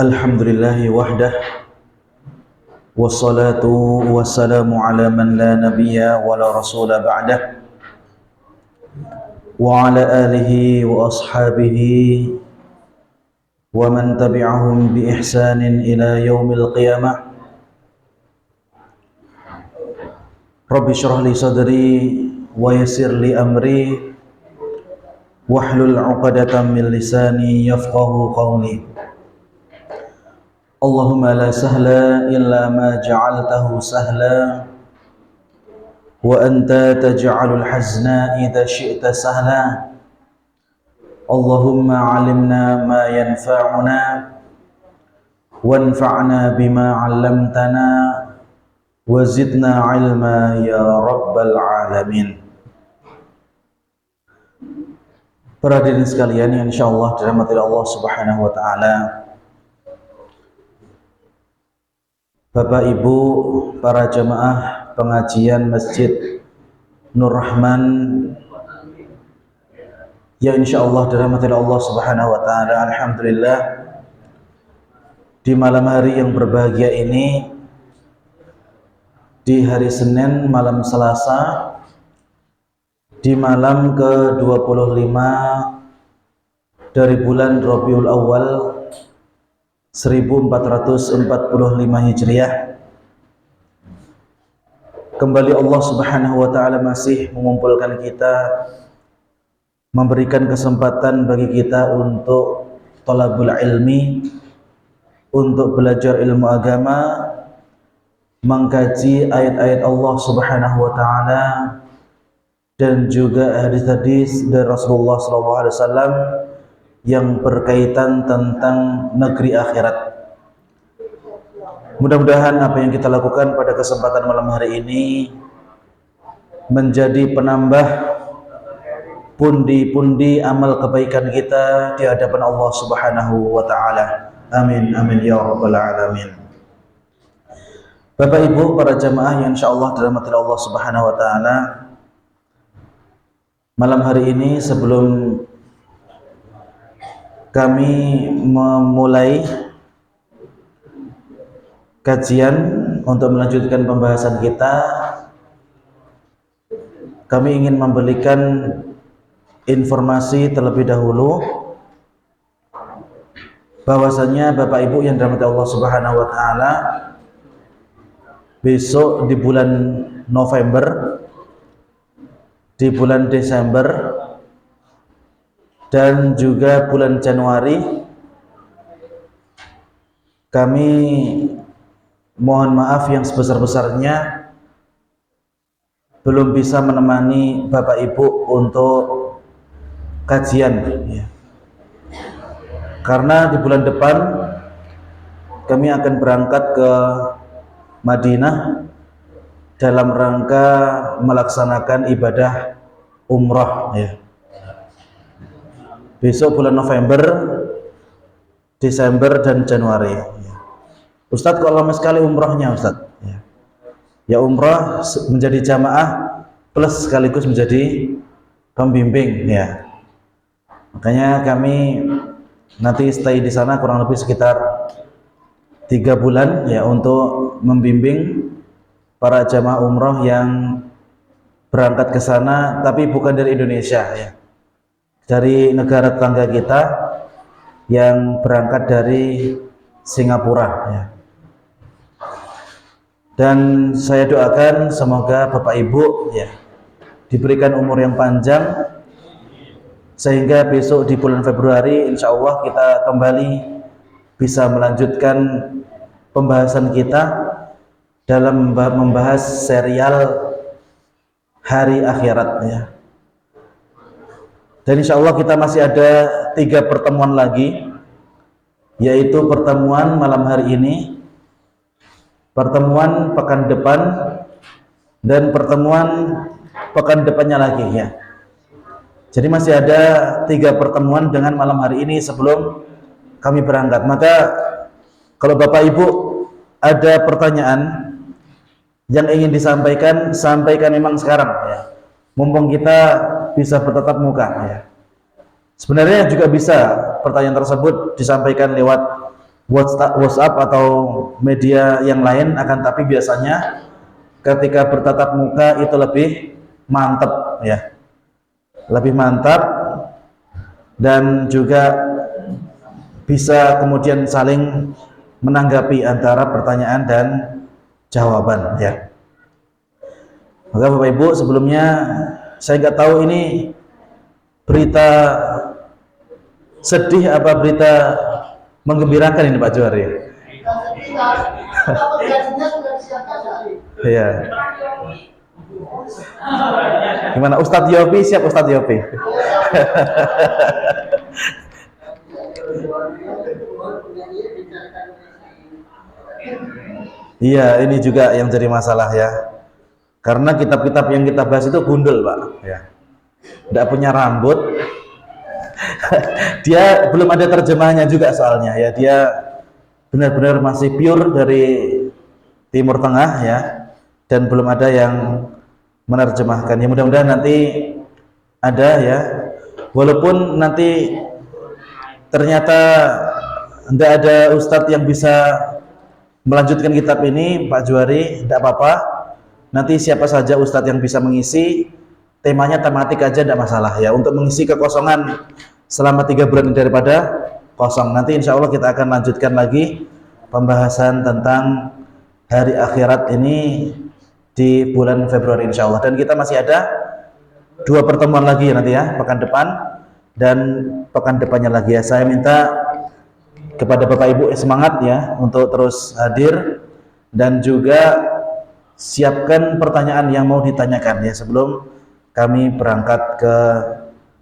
Alhamdulillahi wahdah, wassalatu wassalamu ala man la nabiyya wa la rasula ba'dah, wa ala alihi wa ashabihi wa man tabi'ahum bi ihsanin ila yaumil qiyamah. Rabbi shrah li sadri wa yassir li amri wahlul 'uqdatam min lisani yafqahu qawli. Allahumma la sahla illa ma ja'altahu sahla wa anta taj'alul hazna idza syi'ta sahla. Allahumma 'allimna ma yanfa'una wanfa'na bima 'allamtana wa zidna 'ilma ya rabbal alamin. Para hadirin sekalian yang insyaallah dirahmati Allah Subhanahu wa taala, Bapak Ibu para jemaah pengajian Masjid Nur Rahman yang insyaallah dirahmati Allah Subhanahu wa taala. Alhamdulillah, di malam hari yang berbahagia ini, di hari Senin malam Selasa, di malam ke-25 dari bulan Rabiul Awal 1445 Hijriah, kembali Allah Subhanahu wa taala masih mengumpulkan kita, memberikan kesempatan bagi kita untuk thalabul ilmi, untuk belajar ilmu agama, mengkaji ayat-ayat Allah Subhanahu wa taala dan juga hadis-hadis dari Rasulullah SAW yang berkaitan tentang negeri akhirat. Mudah-mudahan apa yang kita lakukan pada kesempatan malam hari ini menjadi penambah pundi-pundi amal kebaikan kita di hadapan Allah Subhanahu wa taala. Amin amin ya rabbal alamin. Bapak Ibu para jamaah yang insyaallah dirahmati Allah Subhanahu wa taala, malam hari ini sebelum kami memulai kajian untuk melanjutkan pembahasan kita, kami ingin memberikan informasi terlebih dahulu bahwasanya Bapak Ibu yang dirahmati Allah Subhanahu wa taala, besok di bulan November, di bulan Desember, dan juga bulan Januari, kami mohon maaf yang sebesar-besarnya belum bisa menemani Bapak Ibu untuk kajian ya. Karena di bulan depan kami akan berangkat ke Madinah dalam rangka melaksanakan ibadah umrah ya. Besok bulan November, Desember dan Januari ya. Ustadz kok lama sekali umrahnya Ustadz ya. Ya umrah menjadi jamaah plus sekaligus menjadi pembimbing ya. Makanya kami nanti stay di sana kurang lebih sekitar 3 bulan ya, untuk membimbing para jamaah umrah yang berangkat ke sana, tapi bukan dari Indonesia ya, dari negara tetangga kita yang berangkat dari Singapura ya. Dan saya doakan semoga Bapak Ibu ya diberikan umur yang panjang, sehingga besok di bulan Februari insya Allah kita kembali bisa melanjutkan pembahasan kita dalam membahas serial hari akhirat ya. Dan insya Allah kita masih ada 3 pertemuan lagi, yaitu pertemuan malam hari ini, pertemuan pekan depan, dan pertemuan pekan depannya lagi ya. Jadi masih ada 3 pertemuan dengan malam hari ini sebelum kami berangkat. Maka kalau Bapak Ibu ada pertanyaan yang ingin disampaikan, sampaikan memang sekarang ya. Mumpung kita bisa bertatap muka ya. Sebenarnya juga bisa pertanyaan tersebut disampaikan lewat WhatsApp atau media yang lain, akan tapi biasanya ketika bertatap muka itu lebih mantap ya, lebih mantap, dan juga bisa kemudian saling menanggapi antara pertanyaan dan jawaban ya. Maka Bapak Ibu, sebelumnya saya nggak tahu ini berita sedih apa berita menggembirakan ini Pak Juari. Iya. Gimana Ustadz Yopi? Siap Ustadz Yopi. Iya, ini juga yang jadi masalah ya. Karena kitab-kitab yang kita bahas itu gundul Pak ya. Tidak punya rambut. Dia belum ada terjemahnya juga soalnya ya, dia benar-benar masih pure dari Timur Tengah ya, dan belum ada yang menerjemahkan. Ya mudah-mudahan nanti ada ya, walaupun nanti ternyata tidak ada ustadz yang bisa melanjutkan kitab ini Pak Juari, tidak apa-apa, nanti siapa saja ustadz yang bisa mengisi, temanya tematik aja tidak masalah ya, untuk mengisi kekosongan selama 3 bulan daripada kosong. Nanti insya Allah kita akan lanjutkan lagi pembahasan tentang hari akhirat ini di bulan Februari insya Allah, dan kita masih ada 2 pertemuan lagi nanti ya, pekan depan dan pekan depannya lagi ya. Saya minta kepada Bapak Ibu semangat ya untuk terus hadir, dan juga siapkan pertanyaan yang mau ditanyakan ya sebelum kami berangkat ke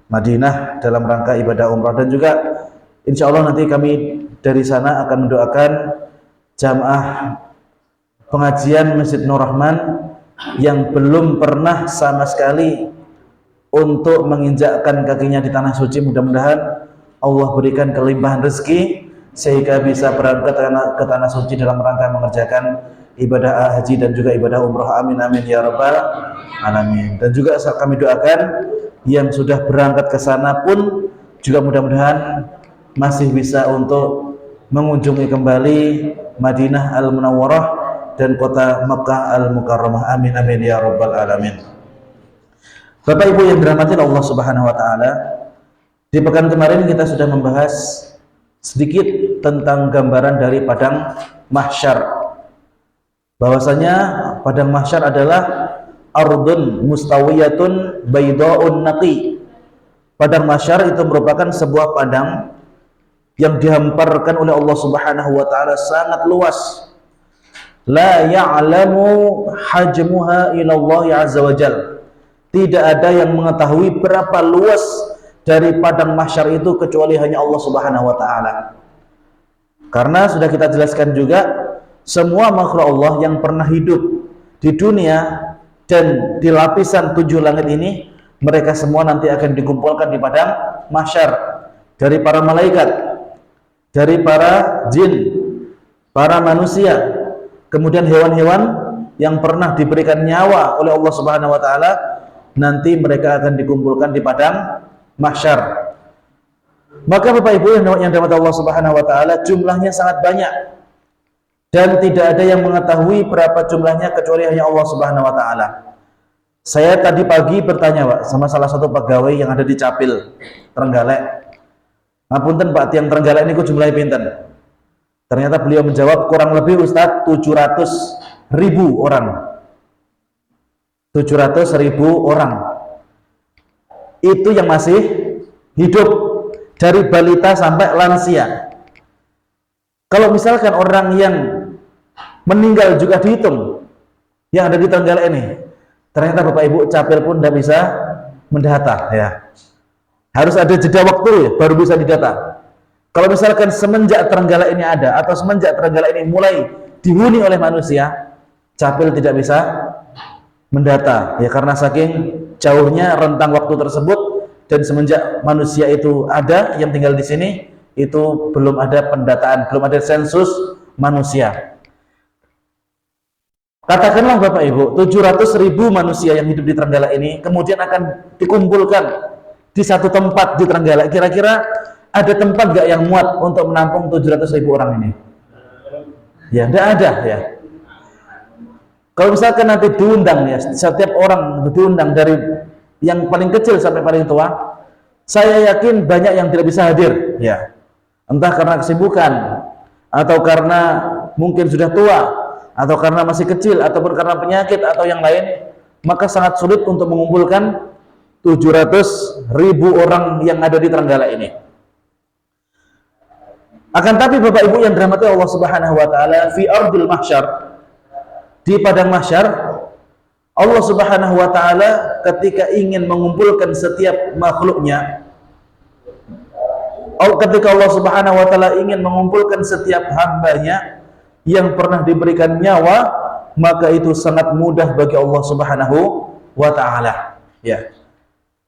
Madinah dalam rangka ibadah umrah. Dan juga insya Allah nanti kami dari sana akan mendoakan jamaah pengajian Masjid Nur Rahman yang belum pernah sama sekali untuk menginjakkan kakinya di tanah suci. Mudah-mudahan Allah berikan kelimpahan rezeki sehingga bisa berangkat ke tanah suci dalam rangka mengerjakan ibadah haji dan juga ibadah umrah. Amin amin ya rabbal alamin. Dan juga kami doakan yang sudah berangkat ke sana pun juga mudah-mudahan masih bisa untuk mengunjungi kembali Madinah Al-Munawwarah dan kota Makkah Al-Mukarramah. Amin amin ya rabbal alamin. Bapak Ibu yang dirahmati Allah Subhanahu wa taala, di pekan kemarin kita sudah membahas sedikit tentang gambaran dari padang mahsyar. Bahwasanya padang mahsyar adalah ardun mustawiyatun bayda'un naqi. Padang mahsyar itu merupakan sebuah padang yang dihamparkan oleh Allah Subhanahu wa taala sangat luas. La ya'lamu hajmuha ila Allah azza wa jalla. Tidak ada yang mengetahui berapa luas dari padang mahsyar itu kecuali hanya Allah Subhanahu wa taala. Karena sudah kita jelaskan juga, semua makhluk Allah yang pernah hidup di dunia dan di lapisan 7 langit ini, mereka semua nanti akan dikumpulkan di padang mahsyar, dari para malaikat, dari para jin, para manusia, kemudian hewan-hewan yang pernah diberikan nyawa oleh Allah Subhanahu wa taala, nanti mereka akan dikumpulkan di padang mahsyar. Maka Bapak Ibu yang dirahmati Allah Subhanahu wa taala, jumlahnya sangat banyak dan tidak ada yang mengetahui berapa jumlahnya kecuali hanya Allah Subhanahu wa taala. Saya tadi pagi bertanya Pak sama salah satu pegawai yang ada di Capil Trenggalek. Ngapunten Pak, tiang Trenggalek ini ku jumlahnya pinten? Ternyata beliau menjawab kurang lebih Ustadz 700.000 orang. 700.000 orang. Itu yang masih hidup, dari balita sampai lansia. Kalau misalkan orang yang meninggal juga dihitung, yang ada di Trenggalek ini, ternyata Bapak Ibu Capil pun tidak bisa mendata ya. Harus ada jeda waktu ya, baru bisa didata. Kalau misalkan semenjak Trenggalek ini ada, atau semenjak Trenggalek ini mulai dihuni oleh manusia, Capil tidak bisa mendata ya, karena saking jauhnya rentang waktu tersebut. Dan semenjak manusia itu ada yang tinggal di sini, itu belum ada pendataan, belum ada sensus manusia. Katakanlah Bapak Ibu, 700.000 manusia yang hidup di Trenggalek ini kemudian akan dikumpulkan di satu tempat di Trenggalek, kira-kira ada tempat nggak yang muat untuk menampung 700.000 orang ini? Ya, tidak ada ya. Kalau misalkan nanti diundang ya, setiap orang diundang dari yang paling kecil sampai paling tua, saya yakin banyak yang tidak bisa hadir ya. Entah karena kesibukan, atau karena mungkin sudah tua, atau karena masih kecil, ataupun karena penyakit atau yang lain, maka sangat sulit untuk mengumpulkan 700.000 orang yang ada di Trenggalek ini. Akan tapi Bapak Ibu yang dirahmati Allah Subhanahu wa taala, fi ardil mahsyar, di padang mahsyar, Allah Subhanahu wa taala ketika ingin mengumpulkan setiap makhluknya, ketika Allah Subhanahu wa taala ingin mengumpulkan setiap hambanya yang pernah diberikan nyawa, maka itu sangat mudah bagi Allah Subhanahu wa taala ya.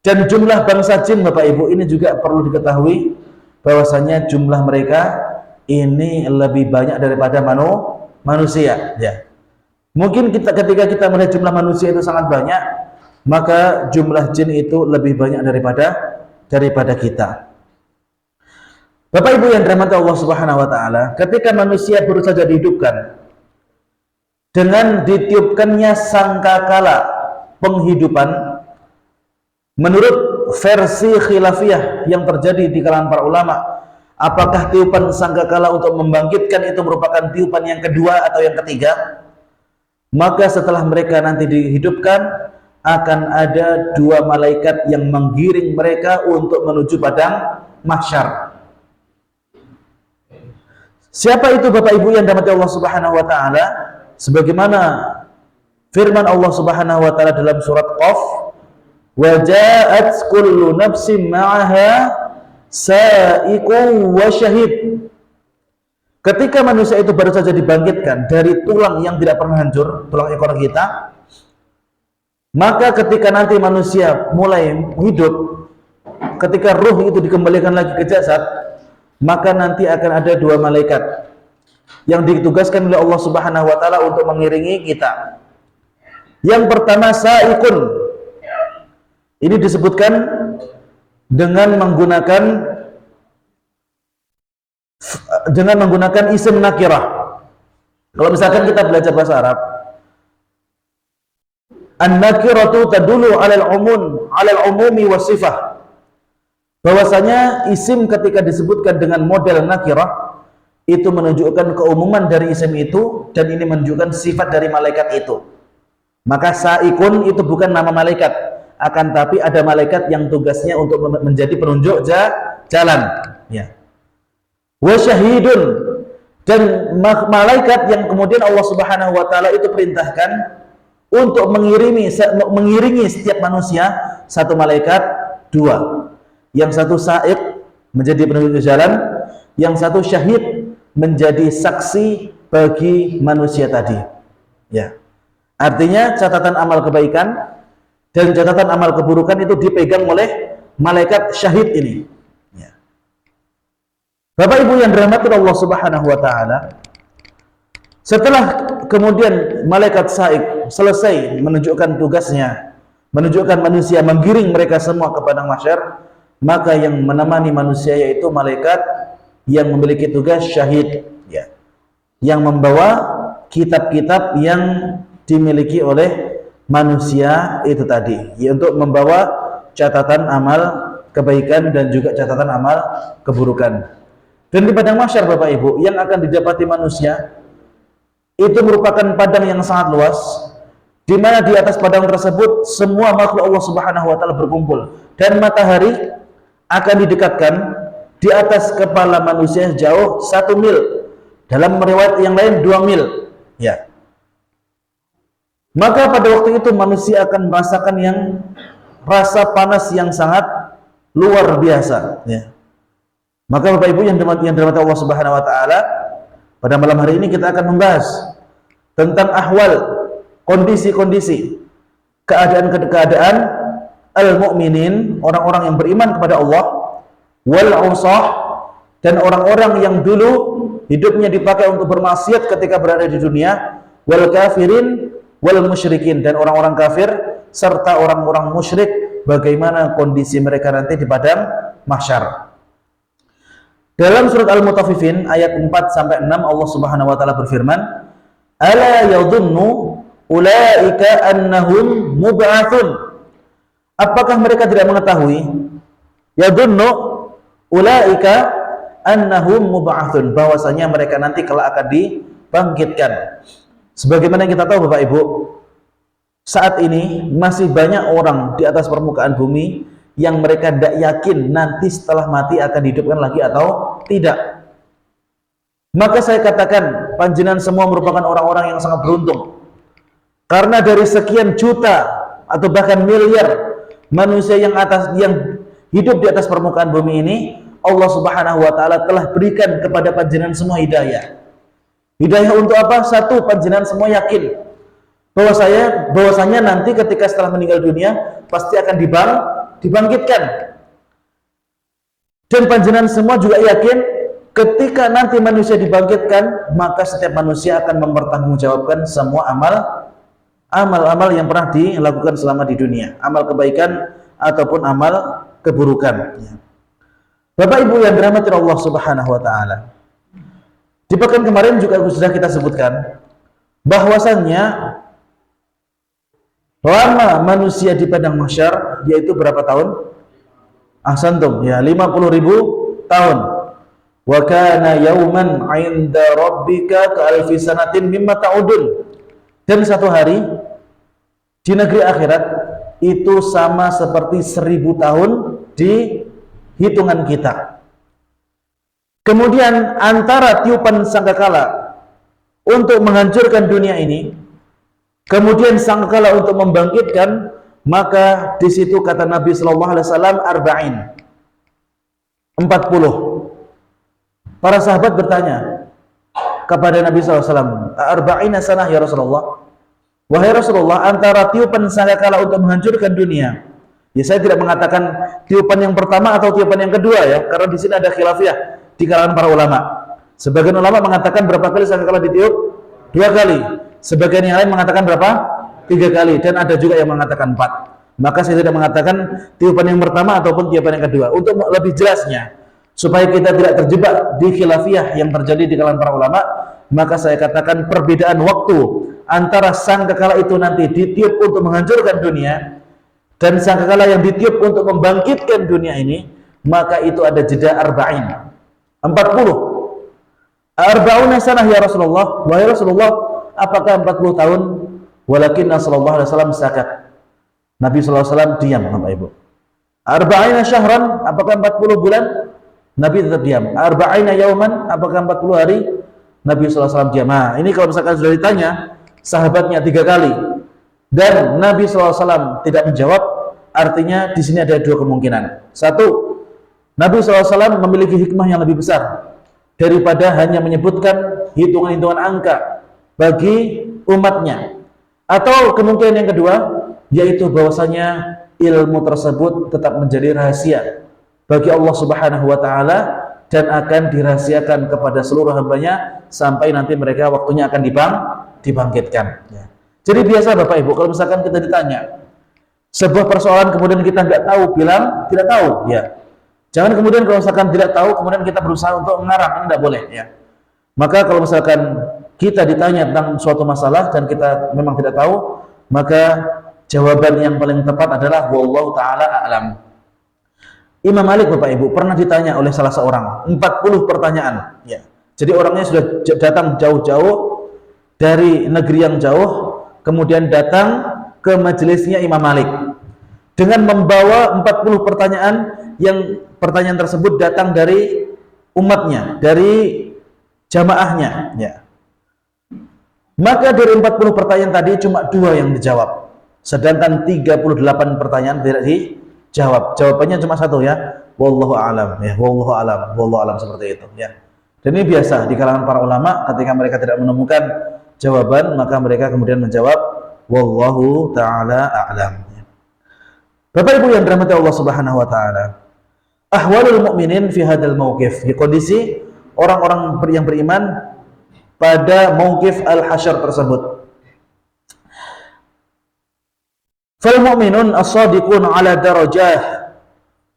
Dan jumlah bangsa jin Bapak Ibu ini juga perlu diketahui bahwasanya jumlah mereka ini lebih banyak daripada manusia ya. Mungkin ketika kita melihat jumlah manusia itu sangat banyak, maka jumlah jin itu lebih banyak daripada kita. Bapak Ibu yang dirahmati Allah Subhanahu wa taala, ketika manusia baru saja dihidupkan dengan ditiupkannya sangkakala penghidupan, menurut versi khilafiyah yang terjadi di kalangan para ulama, apakah tiupan sangkakala untuk membangkitkan itu merupakan tiupan yang kedua atau yang ketiga? Maka setelah mereka nanti dihidupkan, akan ada 2 malaikat yang menggiring mereka untuk menuju padang mahsyar. Siapa itu Bapak Ibu yang dirahmati Allah Subhanahu wa taala? Sebagaimana firman Allah Subhanahu wa taala dalam surat Qaf, wa ja'at kullu nafsin ma'aha sa'iqun wa syahid. Ketika manusia itu baru saja dibangkitkan dari tulang yang tidak pernah hancur, tulang ekor kita, maka ketika nanti manusia mulai hidup, ketika ruh itu dikembalikan lagi ke jasad, maka nanti akan ada 2 malaikat yang ditugaskan oleh Allah Subhanahu wa taala untuk mengiringi kita. Yang pertama sa'iqun. Ini disebutkan dengan menggunakan isim nakirah. Kalau misalkan kita belajar bahasa Arab, an-nakiratu tadullu 'alal umumi was sifah. Bahwasanya isim ketika disebutkan dengan model nakirah itu menunjukkan keumuman dari isim itu, dan ini menunjukkan sifat dari malaikat itu. Maka sa'iqun itu bukan nama malaikat, akan tapi ada malaikat yang tugasnya untuk menjadi penunjuk jalan ya. Wa syahidun, dan malaikat yang kemudian Allah Subhanahu wa taala itu perintahkan untuk mengiringi setiap manusia, 1 malaikat 2. Yang satu sa'iq menjadi penunjuk jalan, yang satu syahid menjadi saksi bagi manusia tadi. Ya. Artinya catatan amal kebaikan dan catatan amal keburukan itu dipegang oleh malaikat syahid ini. Bapak Ibu yang dirahmati Allah Subhanahu wa taala, setelah kemudian malaikat sa'iq selesai menunjukkan tugasnya, menunjukkan manusia, menggiring mereka semua ke padang mahsyar, maka yang menemani manusia yaitu malaikat yang memiliki tugas syahid ya, yang membawa kitab-kitab yang dimiliki oleh manusia itu tadi, ya, untuk membawa catatan amal kebaikan dan juga catatan amal keburukan. Dan di padang mahsyar Bapak Ibu yang akan didapati manusia itu merupakan padang yang sangat luas, di mana di atas padang tersebut semua makhluk Allah Subhanahu wa taala berkumpul, dan matahari akan didekatkan di atas kepala manusia jauh 1 mil, dalam riwayat yang lain 2 mil ya. Maka pada waktu itu manusia akan merasakan rasa panas yang sangat luar biasa ya. Maka Bapak Ibu yang dirahmati Allah Subhanahu wa taala, pada malam hari ini kita akan membahas tentang ahwal, kondisi-kondisi, keadaan-keadaan al-mu'minin, orang-orang yang beriman kepada Allah, wal usah, dan orang-orang yang dulu hidupnya dipakai untuk bermaksiat ketika berada di dunia, wal kafirin wal musyrikin, dan orang-orang kafir serta orang-orang musyrik bagaimana kondisi mereka nanti di padang mahsyar. Dalam surat Al-Mutaffifin ayat 4 sampai 6 Allah Subhanahu wa taala berfirman, "Ala yadhunnu ulaika annahum mub'atsun." Apakah mereka tidak mengetahui? Yadhunnu ulaika annahum mub'atsun, bahwasanya mereka nanti kelak akan dibangkitkan. Sebagaimana kita tahu Bapak Ibu, saat ini masih banyak orang di atas permukaan bumi yang mereka tidak yakin nanti setelah mati akan dihidupkan lagi atau tidak. Maka saya katakan panjenengan semua merupakan orang-orang yang sangat beruntung, karena dari sekian juta atau bahkan miliar manusia yang hidup di atas permukaan bumi ini, Allah Subhanahu wa taala telah berikan kepada panjenengan semua hidayah. Hidayah untuk apa? Satu, panjenengan semua yakin bahwasanya nanti ketika setelah meninggal dunia pasti akan dibangkitkan. Dan panjenengan semua juga yakin ketika nanti manusia dibangkitkan, maka setiap manusia akan mempertanggungjawabkan semua amal-amal yang pernah dilakukan selama di dunia, amal kebaikan ataupun amal keburukan. Bapak Ibu yang dirahmati Allah Subhanahu wa taala, di pekan kemarin juga sudah kita sebutkan bahwasannya lama manusia di padang mahsyar yaitu berapa tahun? Ahsantum, ya 50.000 tahun. Wa kana yauman 'inda rabbika ka'alfi sanatin mimma ta'udun. Dan satu hari di negeri akhirat itu sama seperti 1000 tahun di hitungan kita. Kemudian antara tiupan sangkakala untuk menghancurkan dunia ini, kemudian sangkakala untuk membangkitkan, maka di situ kata Nabi sallallahu alaihi wasallam arba'in, 40. Para sahabat bertanya kepada Nabi sallallahu alaihi wasallam, arba'ina sanah ya Rasulullah? Wahai Rasulullah, antara tiupan sangkakala untuk menghancurkan dunia, ya saya tidak mengatakan tiupan yang pertama atau tiupan yang kedua ya, karena di sini ada khilafiyah di kalangan para ulama. Sebagian ulama mengatakan berapa kali sangkakala ditiup? 2 kali. Sebagian yang lain mengatakan berapa? 3 kali. Dan ada juga yang mengatakan 4. Maka saya tidak mengatakan tiupan yang pertama ataupun tiupan yang kedua. Untuk lebih jelasnya, supaya kita tidak terjebak di khilafiyah yang terjadi di kalangan para ulama, maka saya katakan perbedaan waktu antara sangkakala itu nanti ditiup untuk menghancurkan dunia dan sangkakala yang ditiup untuk membangkitkan dunia ini, maka itu ada jeda arba'in, 40. Arba'una sanah ya Rasulullah. Wahai Rasulullah, apakah 40 tahun? Walakin sallallahu alaihi wasallam sakat. Nabi sallallahu alaihi wasallam diam, Bapak Ibu. Arba'ina syahran, apakah 40 bulan? Nabi tetap diam. Arba'ina yauman, apakah 40 hari? Nabi sallallahu alaihi wasallam diam. Nah, ini kalau misalkan sudah ditanya sahabatnya 3 kali dan Nabi sallallahu alaihi wasallam tidak menjawab, artinya di sini ada 2 kemungkinan. Satu, Nabi sallallahu alaihi wasallam memiliki hikmah yang lebih besar daripada hanya menyebutkan hitungan-hitungan angka bagi umatnya. Atau kemungkinan yang kedua, yaitu bahwasanya ilmu tersebut tetap menjadi rahasia bagi Allah Subhanahu wa taala dan akan dirahasiakan kepada seluruh hambanya sampai nanti mereka waktunya akan dibangkitkan. Ya. Jadi biasa Bapak Ibu, kalau misalkan kita ditanya sebuah persoalan kemudian kita nggak tahu, bilang tidak tahu, ya. Jangan kemudian kalau misalkan tidak tahu, kemudian kita berusaha untuk mengarang, ini tidak boleh, ya. Maka kalau misalkan kita ditanya tentang suatu masalah dan kita memang tidak tahu, maka jawaban yang paling tepat adalah wallahu ta'ala a'lam. Imam Malik Bapak Ibu pernah ditanya oleh salah seorang 40 pertanyaan, ya. Jadi orangnya sudah datang jauh-jauh dari negeri yang jauh, kemudian datang ke majelisnya Imam Malik dengan membawa 40 pertanyaan yang pertanyaan tersebut datang dari umatnya, dari jamaahnya, ya. Maka dari 40 pertanyaan tadi cuma 2 yang dijawab, sedangkan 38 pertanyaan tidak dijawab. Jawabannya cuma 1, ya, wallahu a'lam, ya, wallahu a'lam, seperti itu, ya. Dan ini biasa di kalangan para ulama, ketika mereka tidak menemukan jawaban, maka mereka kemudian menjawab wallahu ta'ala a'lam. Bapak Ibu yang dirahmati Allah Subhanahu wa taala, ahwalul mu'minin fi hadzal mauqif, di kondisi orang-orang yang beriman pada mauqif al-hasyr tersebut. Fal mu'minun as-sadiqun ala darajah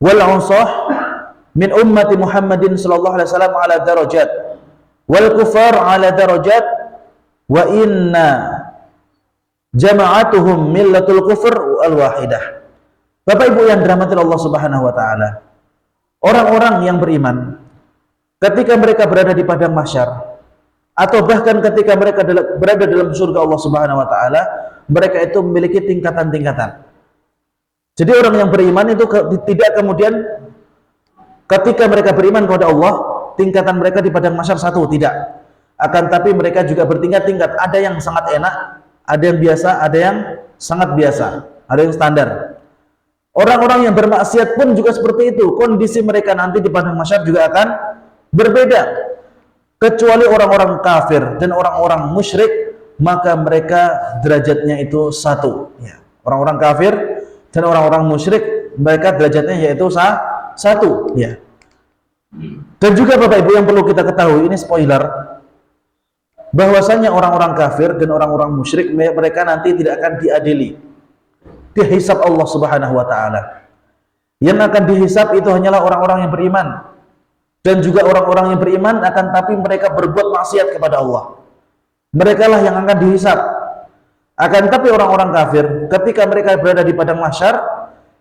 wal 'usah min ummati Muhammadin sallallahu alaihi wasallam ala darajat wal kufar ala darajat wa inna jama'atuhum millatul kufur al wahidah. Bapak Ibu yang dirahmati Allah Subhanahu wa taala, orang-orang yang beriman ketika mereka berada di padang mahsyar atau bahkan ketika mereka berada dalam surga Allah Subhanahu wa taala, mereka itu memiliki tingkatan-tingkatan. Jadi orang yang beriman itu tidak kemudian ketika mereka beriman kepada Allah, tingkatan mereka di padang mahsyar satu, tidak. Akan tapi mereka juga bertingkat-tingkat. Ada yang sangat enak, ada yang biasa, ada yang sangat biasa, ada yang standar. Orang-orang yang bermaksiat pun juga seperti itu. Kondisi mereka nanti di padang mahsyar juga akan berbeda. Kecuali orang-orang kafir dan orang-orang musyrik, maka mereka derajatnya itu satu. Ya. Orang-orang kafir dan orang-orang musyrik, mereka derajatnya yaitu satu. Ya. Dan juga Bapak Ibu yang perlu kita ketahui, ini spoiler, bahwasanya orang-orang kafir dan orang-orang musyrik mereka nanti tidak akan diadili, dihisab Allah Subhanahu wa taala. Yang akan dihisab itu hanyalah orang-orang yang beriman dan juga orang-orang yang beriman, akan tapi mereka berbuat maksiat kepada Allah. Mereka lah yang akan dihisab. Akan tapi orang-orang kafir ketika mereka berada di padang mahsyar,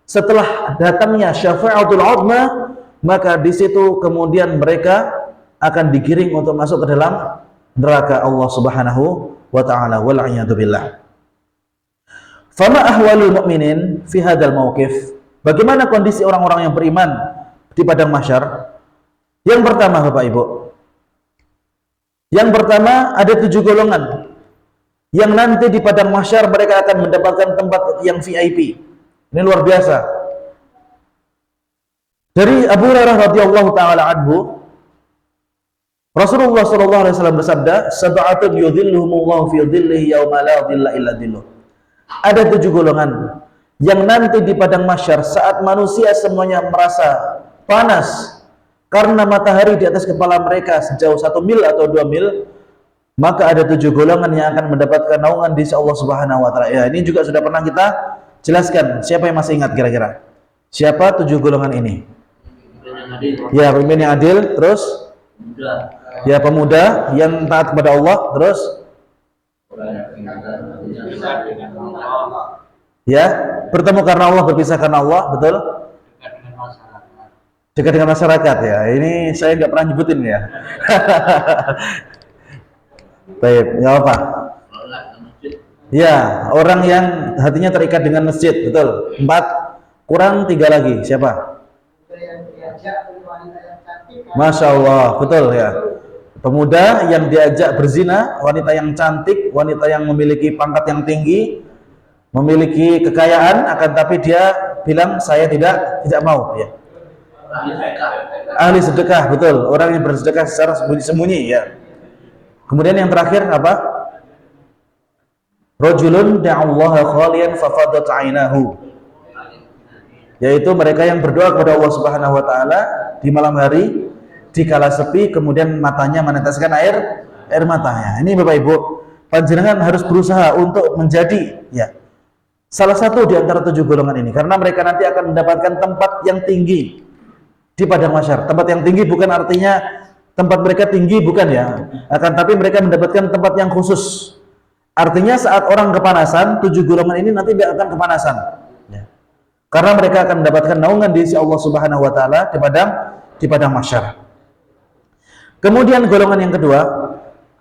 setelah datangnya syafa'atul 'uzma, maka di situ kemudian mereka akan digiring untuk masuk ke dalam neraka Allah Subhanahu wa taala. Wal 'iyadu billah. Fama ahwalul mu'minin fi hadzal mauqif? Bagaimana kondisi orang-orang yang beriman di padang mahsyar? Yang pertama Bapak Ibu, yang pertama ada 7 golongan yang nanti di padang mahsyar mereka akan mendapatkan tempat yang VIP. Ini luar biasa. Dari Abu Hurairah radhiyallahu taala anhu, Rasulullah sallallahu alaihi wasallam bersabda, "Sab'atun yudhilluhumullahu fi dhillihi yauma la dhilla illa dhilluh." Ada 7 golongan yang nanti di padang mahsyar saat manusia semuanya merasa panas karena matahari di atas kepala mereka sejauh 1 mil atau 2 mil, maka ada 7 golongan yang akan mendapatkan naungan di sisi Allah Subhanahu wa taala. Ya, ini juga sudah pernah kita jelaskan. Siapa yang masih ingat kira-kira? Siapa 7 golongan ini? Ya, pemimpin yang adil, terus ya pemuda yang taat kepada Allah, terus ya bertemu karena Allah, berpisah karena Allah, betul? Dekat dengan masyarakat, ya. Ini saya nggak pernah nyebutin ya. Baik, nggak apa. Ya, orang yang hatinya terikat dengan masjid, betul. 4, kurang 3 lagi. Siapa? Masya Allah, betul ya. Pemuda yang diajak berzina, wanita yang cantik, wanita yang memiliki pangkat yang tinggi, memiliki kekayaan, akan tapi dia bilang saya tidak mau. Ya. Ahli sedekah, betul. Orang yang bersedekah secara sembunyi-sembunyi. Ya. Kemudian yang terakhir apa? Rajulun da'allaha khalian fafadat 'ainahu. Yaitu mereka yang berdoa kepada Allah Subhanahu wa taala di malam hari di kala sepi, kemudian matanya meneteskan air matanya. Ini Bapak Ibu, panjenengan harus berusaha untuk menjadi ya salah satu di antara 7 golongan ini, karena mereka nanti akan mendapatkan tempat yang tinggi di padang mahsyar. Tempat yang tinggi bukan artinya tempat mereka tinggi, bukan ya, akan tapi mereka mendapatkan tempat yang khusus. Artinya saat orang kepanasan, 7 golongan ini nanti tidak akan kepanasan ya. Karena mereka akan mendapatkan naungan di sisi Allah Subhanahu wa taala di padang mahsyar. Kemudian golongan yang kedua,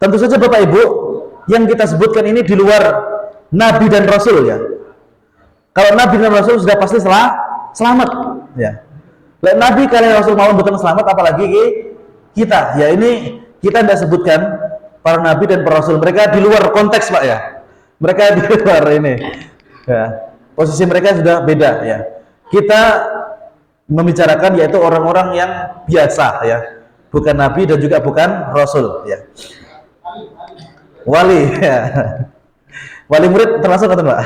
tentu saja Bapak Ibu, yang kita sebutkan ini di luar Nabi dan Rasul ya. Kalau Nabi dan Rasul sudah pasti selamat ya. Nabi kalian Rasul mau betul selamat, apalagi kita. Ya, ini kita tidak sebutkan para Nabi dan para Rasul. Mereka di luar konteks Pak ya. Mereka di luar ini. Ya. Posisi mereka sudah beda ya. Kita membicarakan yaitu orang-orang yang biasa ya. Bukan Nabi dan juga bukan Rasul ya. Wali ya. Wali murid termasuk atau enggak?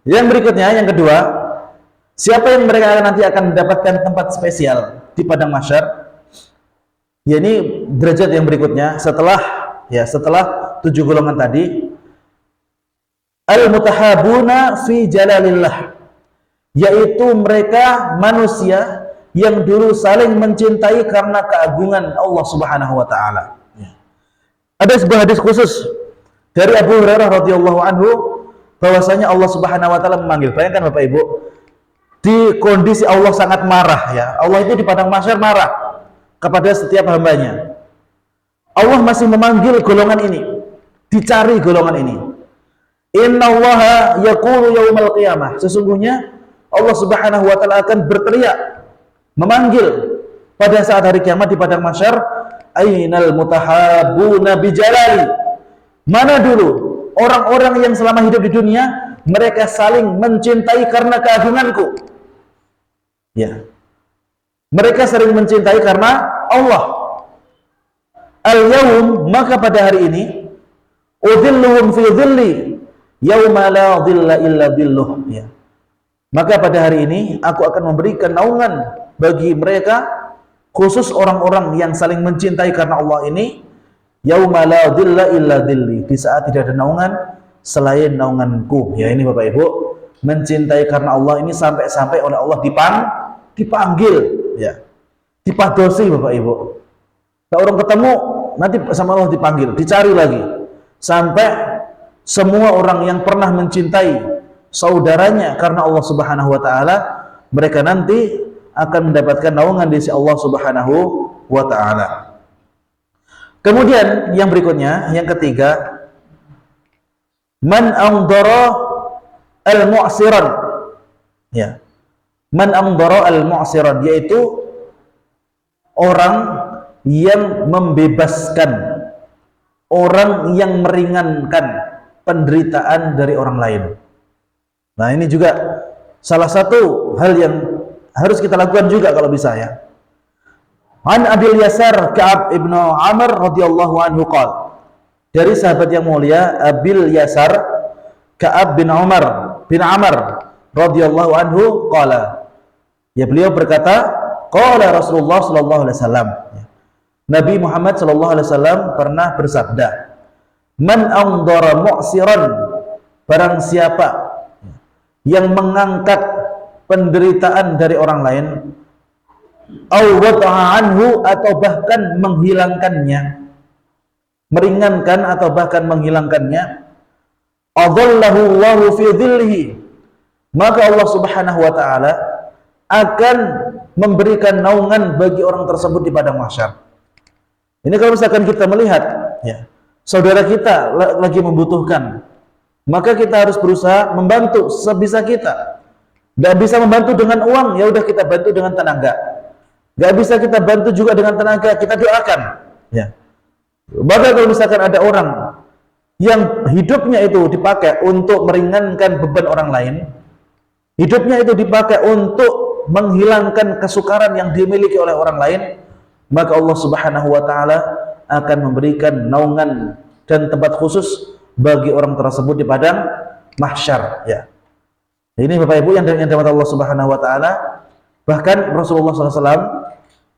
Yang berikutnya, yang kedua, siapa yang mereka nanti akan mendapatkan tempat spesial di padang mahsyar? Ya, ini derajat yang berikutnya setelah 7 golongan tadi. al-mutahabuna fi jalalillah, yaitu mereka manusia yang dulu saling mencintai karena keagungan Allah Subhanahu wa taala. Ada sebuah hadis khusus dari Abu Hurairah radhiyallahu anhu bahwasanya Allah Subhanahu wa taala memanggil. Bayangkan Bapak Ibu, di kondisi Allah sangat marah ya. Allah itu di padang mahsyar marah kepada setiap hambanya. Allah masih memanggil golongan ini, dicari golongan ini. Innallaha yaqulu yaumal qiyamah. Sesungguhnya Allah Subhanahu wa taala akan berteriak, memanggil pada saat hari kiamat di padang mahsyar, ainal mutahabuna bijalali. Mana dulu orang-orang yang selama hidup di dunia mereka saling mencintai karena keagunganku. Ya. Mereka saling mencintai karena Allah. Al-yawm, maka pada hari ini, udhilluhum fi dhilli yawma la dhilla illa dhilluh. Ya. Maka pada hari ini aku akan memberikan naungan bagi mereka, khusus orang-orang yang saling mencintai karena Allah ini, yauma la dhilla illa dhilli, di saat tidak ada naungan selain naunganku. Ya, ini Bapak Ibu, mencintai karena Allah ini sampai-sampai oleh Allah dipanggil, ya, dipadosi Bapak Ibu. Kalau orang ketemu nanti sama Allah dipanggil, dicari lagi, sampai semua orang yang pernah mencintai saudaranya karena Allah Subhanahu wa taala, mereka nanti akan mendapatkan naungan di sisi Allah Subhanahu wa taala. Kemudian yang berikutnya, yang ketiga, man angdara al-mu'siran. Ya. Man angdara al-mu'siran, yaitu orang yang membebaskan, orang yang meringankan penderitaan dari orang lain. Nah, ini juga salah satu hal yang harus kita lakukan juga kalau bisa, ya. An Abil Yasar Ka'ab ibnu Amr radhiyallahu anhu qala, dari sahabat yang mulia Abil Yasar Ka'ab bin Amr radhiyallahu anhu qala, ya, beliau berkata, qala Rasulullah sallallahu alaihi wasallam, Nabi Muhammad sallallahu alaihi wasallam pernah bersabda, man angdara mu'siran, barang siapa yang mengangkat penderitaan dari orang lain, au wada'a anhu, atau bahkan menghilangkannya, meringankan atau bahkan menghilangkannya, adallahu Allahu fi dhillihi, maka Allah Subhanahu wa taala akan memberikan naungan bagi orang tersebut di padang mahsyar. Ini kalau misalkan kita melihat, ya, saudara kita lagi membutuhkan, maka kita harus berusaha membantu sebisa kita. Tidak bisa membantu dengan uang, ya udah kita bantu dengan tenaga. Gak bisa kita bantu juga dengan tenaga, kita doakan. Ya. Bahkan kalau misalkan ada orang yang hidupnya itu dipakai untuk meringankan beban orang lain, hidupnya itu dipakai untuk menghilangkan kesukaran yang dimiliki oleh orang lain, maka Allah Subhanahu wa taala akan memberikan naungan dan tempat khusus bagi orang tersebut di padang mahsyar, ya. Ini Bapak Ibu yang dirahmati Allah Subhanahu wa taala. Bahkan Rasulullah SAW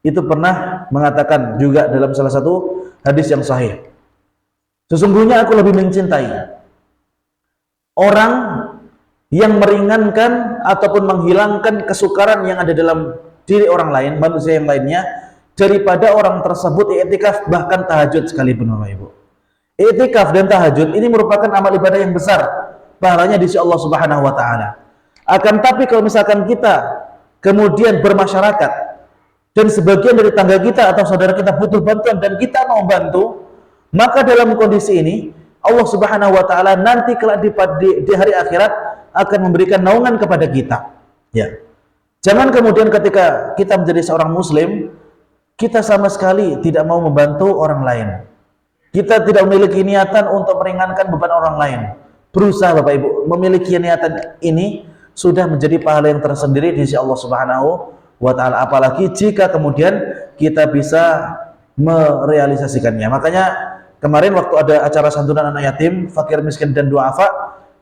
itu pernah mengatakan juga dalam salah satu hadis yang sahih, sesungguhnya aku lebih mencintai orang yang meringankan ataupun menghilangkan kesukaran yang ada dalam diri orang lain, manusia yang lainnya, daripada orang tersebut i'tikaf bahkan tahajud sekalipun. Bapak Ibu, i'tikaf dan tahajud ini merupakan amal ibadah yang besar, pahalanya di sisi Allah Subhanahu wa taala. Akan tapi kalau misalkan kita kemudian bermasyarakat dan sebagian dari tangga kita atau saudara kita butuh bantuan dan kita mau bantu, maka dalam kondisi ini Allah Subhanahu wa taala nanti kelak di hari akhirat akan memberikan naungan kepada kita. Ya. Jangan kemudian ketika kita menjadi seorang muslim, kita sama sekali tidak mau membantu orang lain. Kita tidak memiliki niatan untuk meringankan beban orang lain. Berusaha Bapak Ibu memiliki niatan ini sudah menjadi pahala yang tersendiri di sisi Allah Subhanahu wa taala, apalagi jika kemudian kita bisa merealisasikannya. Makanya kemarin waktu ada acara santunan anak yatim, fakir miskin dan duafa,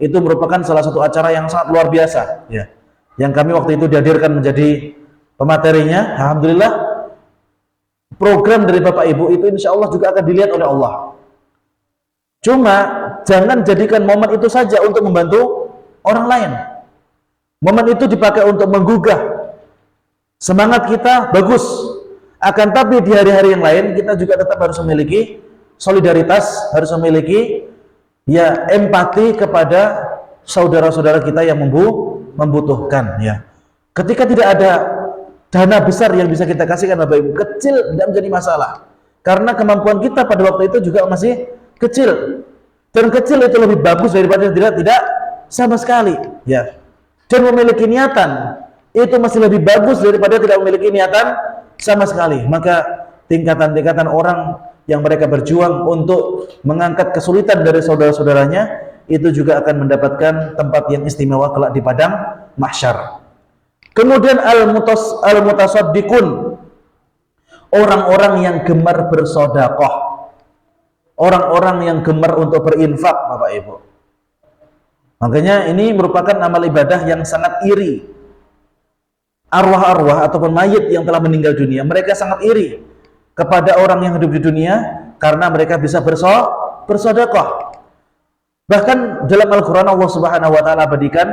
itu merupakan salah satu acara yang sangat luar biasa, ya. Yang kami waktu itu dihadirkan menjadi pematerinya. Alhamdulillah, program dari Bapak Ibu itu insya Allah juga akan dilihat oleh Allah. Cuma jangan jadikan momen itu saja untuk membantu orang lain. Momen itu dipakai untuk menggugah semangat kita, bagus. Akan tapi di hari-hari yang lain kita juga tetap harus memiliki solidaritas, harus memiliki ya empati kepada saudara-saudara kita yang membutuhkan ya. Ketika tidak ada dana besar yang bisa kita kasihkan Bapak Ibu, kecil tidak menjadi masalah. Karena kemampuan kita pada waktu itu juga masih kecil. Dan kecil itu lebih bagus daripada tidak sama sekali ya. Dan memiliki niatan itu masih lebih bagus daripada tidak memiliki niatan sama sekali. Maka tingkatan-tingkatan orang yang mereka berjuang untuk mengangkat kesulitan dari saudara-saudaranya itu juga akan mendapatkan tempat yang istimewa kelak di padang mahsyar. Kemudian al-mutasaddiqun, orang-orang yang gemar bersedekah, orang-orang yang gemar untuk berinfak, Bapak Ibu. Makanya ini merupakan amal ibadah yang sangat iri. Arwah-arwah ataupun mayit yang telah meninggal dunia, mereka sangat iri kepada orang yang hidup di dunia karena mereka bisa bersedekah. Bahkan dalam Al-Quran Allah Subhanahu wa ta'ala abadikan,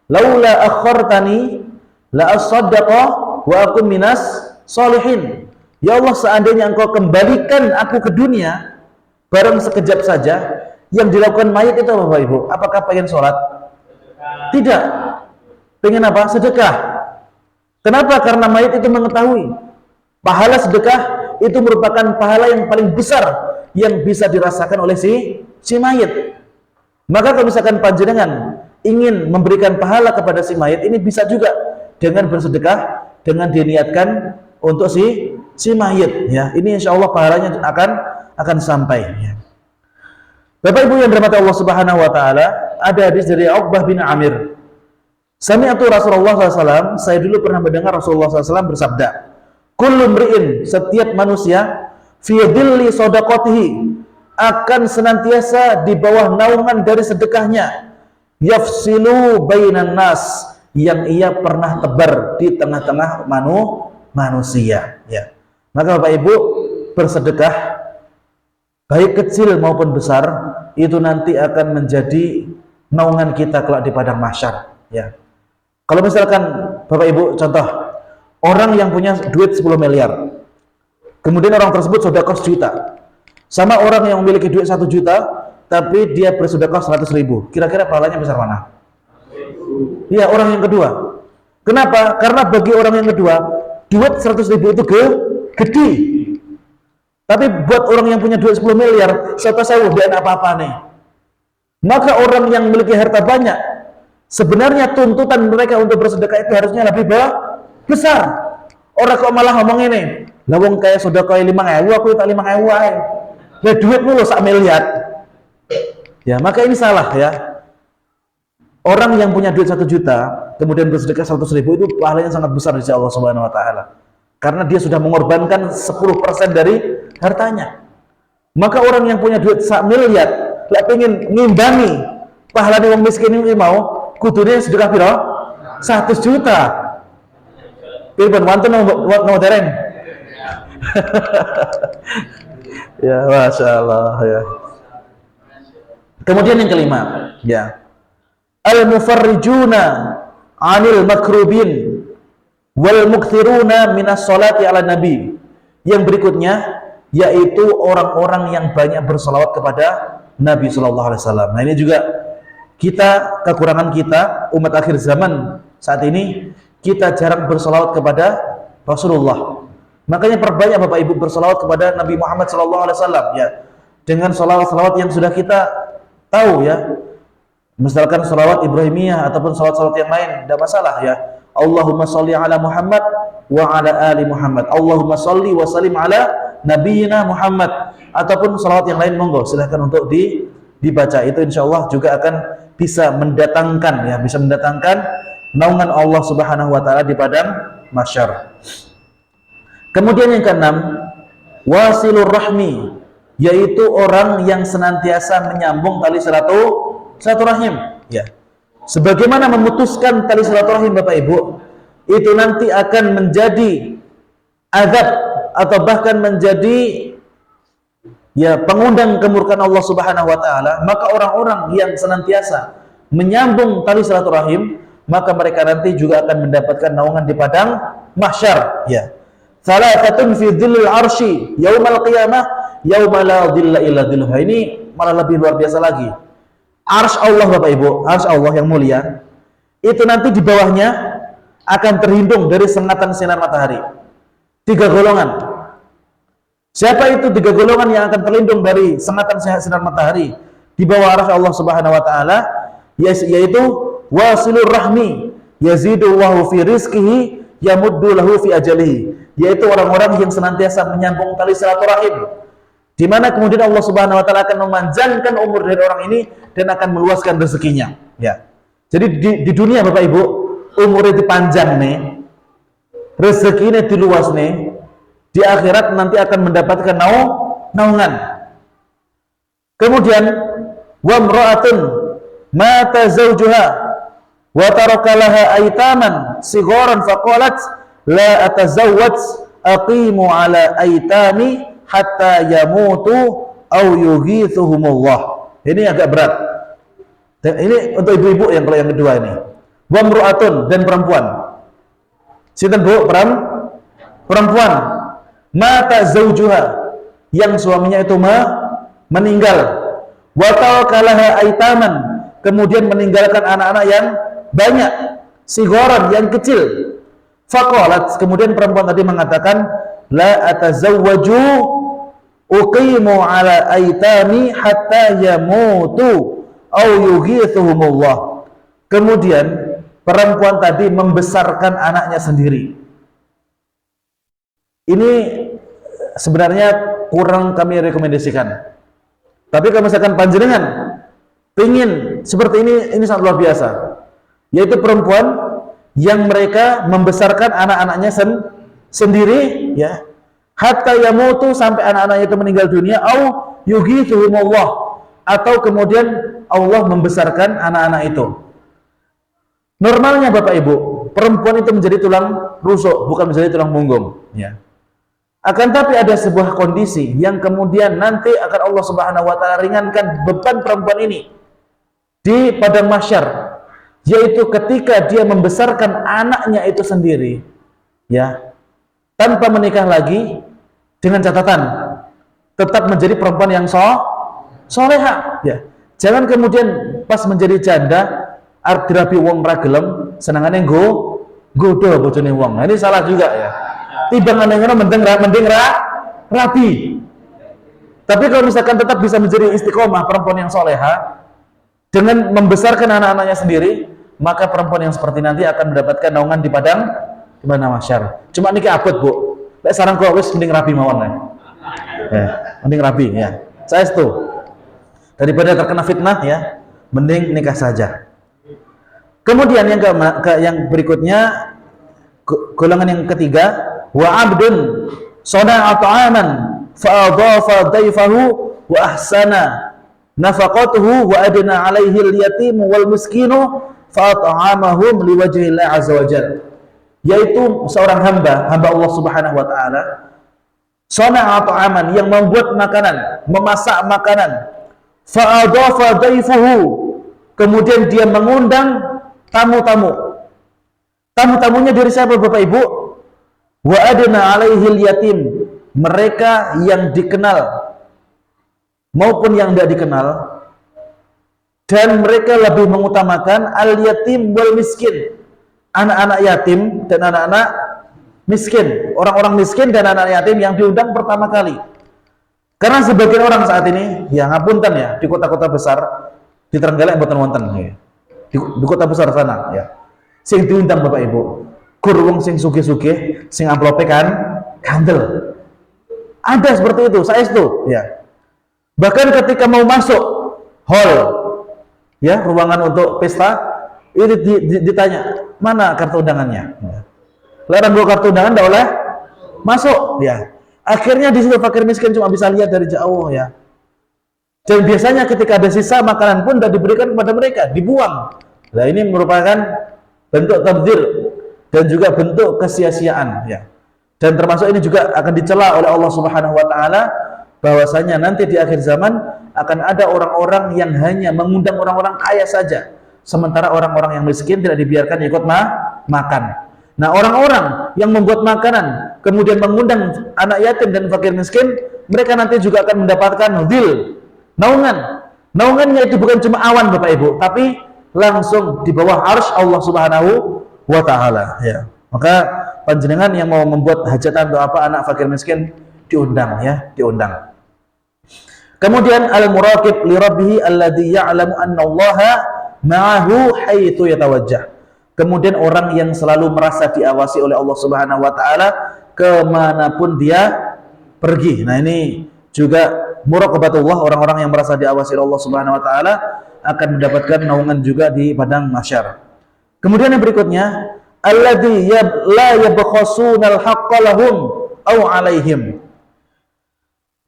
laula akhartani la asaddaqa wa akum minas solihin. Ya Allah, seandainya engkau kembalikan aku ke dunia barang sekejap saja, yang dilakukan mayit itu Bapak Ibu, apakah pengen sholat? Tidak. Pengen apa? Sedekah. Kenapa? Karena mayit itu mengetahui pahala sedekah itu merupakan pahala yang paling besar yang bisa dirasakan oleh si mayit. Maka kalau misalkan panjenengan ingin memberikan pahala kepada si mayit, ini bisa juga dengan bersedekah, dengan diniatkan untuk si mayit ya. Ini insya Allah pahalanya akan sampai ya. Bapak Ibu yang dirahmati Allah Subhanahu wa taala, ada hadis dari Uqbah bin Amir. Sami'tu Rasulullah SAW, saya dulu pernah mendengar Rasulullah SAW bersabda, kullu mri'in, setiap manusia, fi dhilli shadaqatihi, akan senantiasa di bawah naungan dari sedekahnya, yafsilu bainan nas, yang ia pernah tebar di tengah-tengah manusia ya. Maka Bapak Ibu, bersedekah baik kecil maupun besar itu nanti akan menjadi naungan kita kelak di padang mahsyar ya. Kalau misalkan Bapak Ibu contoh, orang yang punya duit 10 miliar, kemudian orang tersebut sedekah 1 juta, sama orang yang memiliki duit 1 juta tapi dia bersedekah 100.000, kira-kira pahalanya besar mana? Iya, orang yang kedua. Kenapa? Karena bagi orang yang kedua duit 100.000 itu gede. Tapi buat orang yang punya duit 10 miliar, siapa saya udah apa-apa nih. Maka orang yang memiliki harta banyak, sebenarnya tuntutan mereka untuk bersedekah itu harusnya lebih besar. Orang kok malah ngomong ini, lawang kayak sedekah 5.000, aku tak 5.000 aja. Lah duitmu lo 1 miliar. Ya, maka ini salah ya. Orang yang punya duit 1 juta, kemudian bersedekah 100.000 itu pahalanya sangat besar di sisi Allah Subhanahu wa taala. Karena dia sudah mengorbankan 10% dari hartanya. Maka orang yang punya duit 1 miliar, lah pengen ngimbangi pahala orang miskin ini mau, kudunya sedekah piro? 100 juta. Pilih wonten no dereng. Ya, Masya Allah ya. Kemudian yang kelima, ya. Al-mufarrijuna 'anil makrubin wal mukthiruna minas sholati ala nabi. Yang berikutnya yaitu orang-orang yang banyak bersalawat kepada Nabi sallallahu alaihi wasallam. Nah, ini juga kekurangan kita umat akhir zaman saat ini, kita jarang bersalawat kepada Rasulullah. Makanya perbanyak Bapak Ibu bersalawat kepada Nabi Muhammad sallallahu alaihi wasallam ya. Dengan salawat-salawat yang sudah kita tahu ya. Misalkan salawat Ibrahimiyah ataupun salawat-salawat yang lain, tidak masalah ya. Allahumma sholli ala Muhammad wa ala ali Muhammad. Allahumma sholli wa sallim ala nabiyyina Muhammad. Ataupun salawat yang lain, monggo silahkan untuk dibaca. Itu insyaallah juga akan bisa mendatangkan ya, bisa mendatangkan naungan Allah Subhanahu wa taala di padang mahsyar. Kemudian yang keenam, wasilur rahmi, yaitu orang yang senantiasa menyambung tali silaturahim ya. Sebagaimana memutuskan tali silaturahim Bapak Ibu, itu nanti akan menjadi azab atau bahkan menjadi ya pengundang kemurkaan Allah Subhanahu wa taala, maka orang-orang yang senantiasa menyambung tali silaturahim, maka mereka nanti juga akan mendapatkan naungan di padang mahsyar, ya. Thalathatun fi dhillil arsy yaumal qiyamah yauma la dhilla illa dhilluh. Ini malah lebih luar biasa lagi. Arsy Allah, Bapak Ibu, arsy Allah yang mulia, itu nanti di bawahnya akan terhindung dari sengatan sinar matahari. 3 golongan. Siapa itu 3 golongan yang akan terlindung dari sengatan sinar matahari di bawah arsy Allah Subhanahu wa taala? Yaitu wasilur rahmi yazidu Allahu fi rizqihi yamuddu lahu fi ajalihi, yaitu orang-orang yang senantiasa menyambung tali silaturahim, di mana kemudian Allah Subhanahu wa taala akan memanjangkan umur dari orang ini dan akan meluaskan rezekinya, ya. Jadi di dunia Bapak Ibu, umurnya dipanjang nih, rezekinya diluas nih, di akhirat nanti akan mendapatkan naungan. Kemudian wa imra'atun mata zawjuha wa taraka laha aitaman sigharan faqalat la atazawwaj aqimu ala aitami hatta yamutu aw yughithuhumullah. Ini agak berat. Dan ini untuk ibu-ibu yang kedua ini. Wa imra'atun, dan perempuan. Sinten Bu? Perempuan. Mata zawjuha, yang suaminya itu meninggal. Wa taraka laha aitaman, kemudian meninggalkan anak-anak yang banyak, sigharan, yang kecil. Faqalat, kemudian perempuan tadi mengatakan, la atazawwaju uqimu ala aitami hatta yamutu au yughithuhumullah. Kemudian perempuan tadi membesarkan anaknya sendiri. Ini sebenarnya kurang kami rekomendasikan. Tapi kalau misalkan panjenengan ingin seperti ini sangat luar biasa. Yaitu perempuan yang mereka membesarkan anak-anaknya sendiri, ya, hatta yamutu, sampai anak-anaknya itu meninggal dunia, au yughithuhumullah, atau kemudian Allah membesarkan anak-anak itu. Normalnya Bapak Ibu, perempuan itu menjadi tulang rusuk, bukan menjadi tulang punggung, ya. Akan tapi ada sebuah kondisi yang kemudian nanti akan Allah Subhanahu wa taala ringankan beban perempuan ini di padang mahsyar, yaitu ketika dia membesarkan anaknya itu sendiri, ya, tanpa menikah lagi, dengan catatan tetap menjadi perempuan yang soleha, ya. Jangan kemudian pas menjadi janda arep dirabi wong ra gelem, senengane nggoda bojone wong. Nah, ini salah juga, ya. Timbangan yang mending rabi. Tapi kalau misalkan tetap bisa menjadi istiqomah perempuan yang soleha dengan membesarkan anak-anaknya sendiri, maka perempuan yang seperti nanti akan mendapatkan naungan di padang mahsyar. Cuma niki abot, Bu. Lek sareng kok wis mending rabi mawon, ya. Mending rabi, ya. Saya setuju. Daripada terkena fitnah, ya, mending nikah saja. Kemudian yang berikutnya, golongan yang ketiga, wa abdun sana'a ta'aman fa adhafa dayfahu wa ahsana nafaqatuhu wa adna 'alaihi al-yatim wal miskinu fa at'amahum liwajhillah azza wajalla. Yaitu seorang hamba Allah Subhanahu wa taala, sana'a ta'aman, yang membuat makanan, memasak makanan, fa adhafa dayfuhu, kemudian dia mengundang tamu-tamunya dari siapa Bapak Ibu? Wa adna 'alaihil yatim, mereka yang dikenal maupun yang tidak dikenal, dan mereka lebih mengutamakan al-yatim wal miskin, anak-anak yatim dan anak-anak miskin, orang-orang miskin dan anak yatim yang diundang pertama kali. Karena sebagian orang saat ini, ya ngapunten ya, di kota-kota besar, di Trenggalek mboten wonten, ya. Di kota besar sana, ya, sing diundang Bapak Ibu gur wong sing sugih-sugih, sing amplope kan kandel. Ada seperti itu, saya itu, ya. Bahkan ketika mau masuk hall, ya, ruangan untuk pesta, ini ditanya, mana kartu undangannya? Larang gua kartu undangan tidak oleh masuk, ya. Akhirnya di situ fakir miskin cuma bisa lihat dari jauh, ya. Dan biasanya ketika ada sisa makanan pun tidak diberikan kepada mereka, dibuang. Nah, ini merupakan bentuk tabdzir dan juga bentuk kesia-siaan, ya. Dan termasuk ini juga akan dicela oleh Allah Subhanahu wa taala bahwasanya nanti di akhir zaman akan ada orang-orang yang hanya mengundang orang-orang kaya saja, sementara orang-orang yang miskin tidak dibiarkan ikut makan. Nah, orang-orang yang membuat makanan kemudian mengundang anak yatim dan fakir miskin, mereka nanti juga akan mendapatkan dhil, naungan. Naungannya itu bukan cuma awan Bapak Ibu, tapi langsung di bawah arsy Allah Subhanahu wa taala, ya. Maka panjenengan yang mau membuat hajatan atau apa anak fakir miskin diundang, ya, diundang. Kemudian al-muraqib li rabbih alladzi ya'lamu anna Allaha ma'ahu haitsu yatawajjah. Kemudian orang yang selalu merasa diawasi oleh Allah Subhanahu wa taala kemanapun dia pergi. Nah, ini juga muraqabatullah, orang-orang yang merasa diawasi oleh Allah Subhanahu wa taala akan mendapatkan naungan juga di padang mahsyar. Kemudian yang berikutnya, alladzi la yabkhasunal haqqa lahum aw alaihim.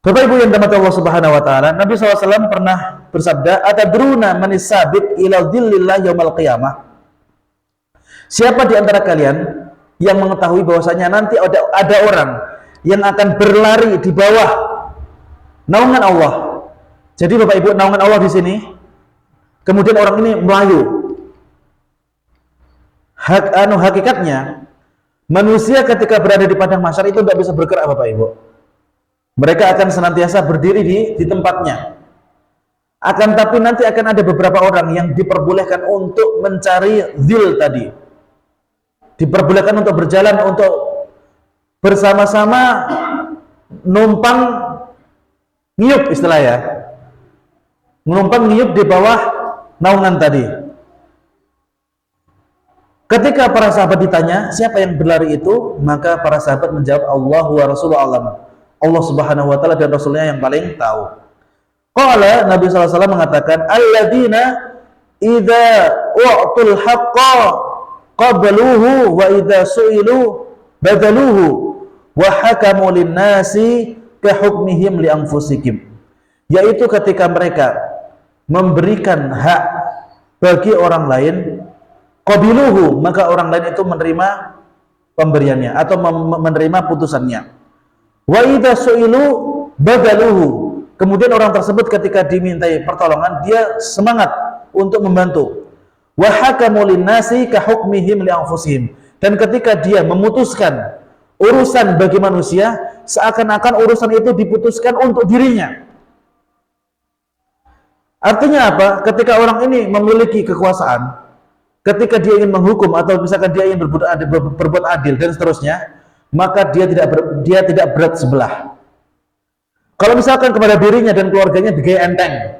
Bapak Ibu yang dirahmati Allah Subhanahu wa taala, Nabi SAW pernah bersabda, "Atadruna manis sabiq ila dhillillah yaumil qiyamah?" Siapa di antara kalian yang mengetahui bahwasanya nanti ada orang yang akan berlari di bawah naungan Allah. Jadi Bapak Ibu, naungan Allah di sini. Kemudian orang ini melayu. Hakikatnya manusia ketika berada di padang mahsyar itu tidak bisa bergerak Bapak Ibu. Mereka akan senantiasa berdiri di tempatnya. Akan tapi nanti akan ada beberapa orang yang diperbolehkan untuk mencari dhil tadi. Diperbolehkan untuk berjalan, untuk bersama-sama numpang ngiyup istilah ya. Numpang ngiyup di bawah naungan tadi. Ketika para sahabat ditanya, siapa yang berlari itu? Maka para sahabat menjawab, Allah wa Rasulullah alam. Allah Subhanahu wa taala dan Rasulnya yang paling tahu. Qala Nabi SAW mengatakan, alladzina idza u'tul haqqa qabluhu wa idza su'ilu badaluhu wa hakamu lin-nasi ka hukmihim li anfusikum. Yaitu ketika mereka memberikan hak bagi orang lain, qabiluhu, maka orang lain itu menerima pemberiannya atau menerima putusannya. Wa idza su'ilu badaluhu. Kemudian orang tersebut ketika dimintai pertolongan, dia semangat untuk membantu. Wa hakamu lin-nasi ka hukmihim li anfusihim. Dan ketika dia memutuskan urusan bagi manusia, seakan-akan urusan itu diputuskan untuk dirinya. Artinya apa? Ketika orang ini memiliki kekuasaan, ketika dia ingin menghukum atau misalkan dia ingin berbuat adil dan seterusnya, maka dia tidak berat sebelah. Kalau misalkan kepada dirinya dan keluarganya digawe enteng,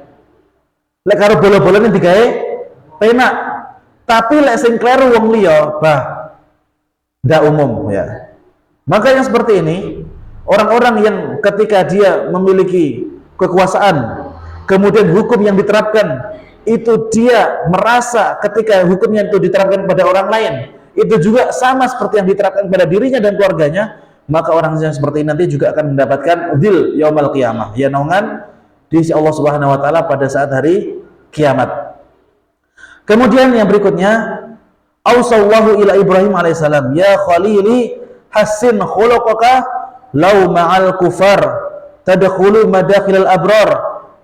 lek karo bola-bolane digawe penak, tapi lek sing kleru wong liya, bah, ndak umum ya. Maka yang seperti ini, orang-orang yang ketika dia memiliki kekuasaan, kemudian hukum yang diterapkan itu dia merasa ketika hukumnya itu diterapkan pada orang lain, itu juga sama seperti yang diterapkan pada dirinya dan keluarganya, maka orang yang seperti ini nanti juga akan mendapatkan dhil yaumal qiyamah, ya, naungan di sisi Allah Subhanahu wa taala pada saat hari kiamat. Kemudian yang berikutnya, ausallahu ila Ibrahim alaihissalam, ya khalili hassin khuluqaka law ma'al kufar tadkhulu madakhilal abrar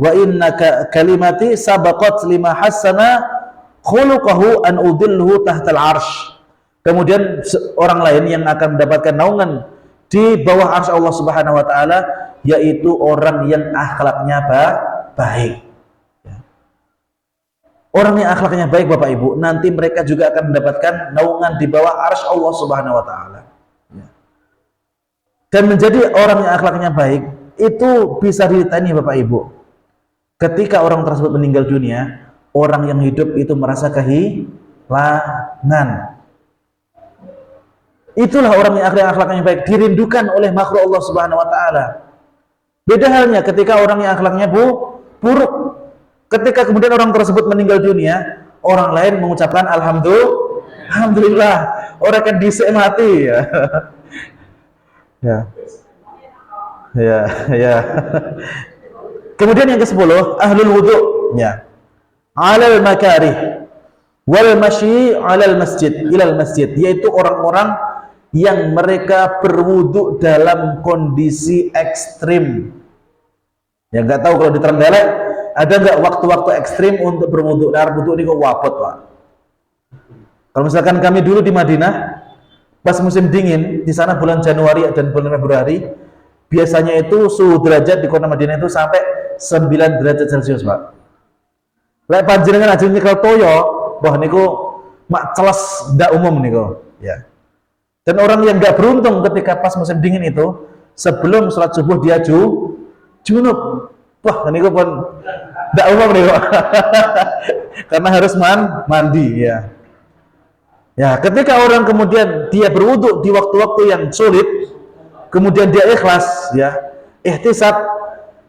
wa innaka kalimati sabaqat lima hassana khuluqahu an udilluhu tahtal arsh. Kemudian orang lain yang akan mendapatkan naungan di bawah arsy Allah Subhanahu wa taala, yaitu orang yang akhlaknya baik. Orang yang akhlaknya baik Bapak Ibu, nanti mereka juga akan mendapatkan naungan di bawah arsy Allah Subhanahu wa taala. Dan menjadi orang yang akhlaknya baik itu bisa ditanya Bapak Ibu. Ketika orang tersebut meninggal dunia, orang yang hidup itu merasa kehilangan. Itulah orang yang akhlaknya baik, dirindukan oleh makhluk Allah Subhanahu wa taala. Beda halnya ketika orang yang akhlaknya buruk. Ketika kemudian orang tersebut meninggal dunia, orang lain mengucapkan alhamdulillah, orang kan dhisik mati ya. Ya. Kemudian yang ke-10, ahlul wudu, ya. Alal makarih wal masyi alal masjid, ilal masjid, yaitu orang-orang yang mereka berwudu dalam kondisi ekstrim. Ya nggak tahu kalau di Trenggalek ada nggak waktu-waktu ekstrim untuk berwudu. Nah, wudu ini kok wabot, Pak. Kalau misalkan kami dulu di Madinah, pas musim dingin, di sana bulan Januari dan bulan Februari, biasanya itu suhu derajat di kota Madinah itu sampai 9 derajat Celcius, Pak. Lek panjenengan aja nyekel toyo, wah niku mak celas ndak umum niku, ya. Dan orang yang nggak beruntung ketika pas musim dingin itu, sebelum sholat subuh dia junub. Wah, niku pun ndak umum niku. Karena harus mandi, ya. Ya, ketika orang kemudian dia berwudu di waktu-waktu yang sulit, kemudian dia ikhlas, ya, ihtisab,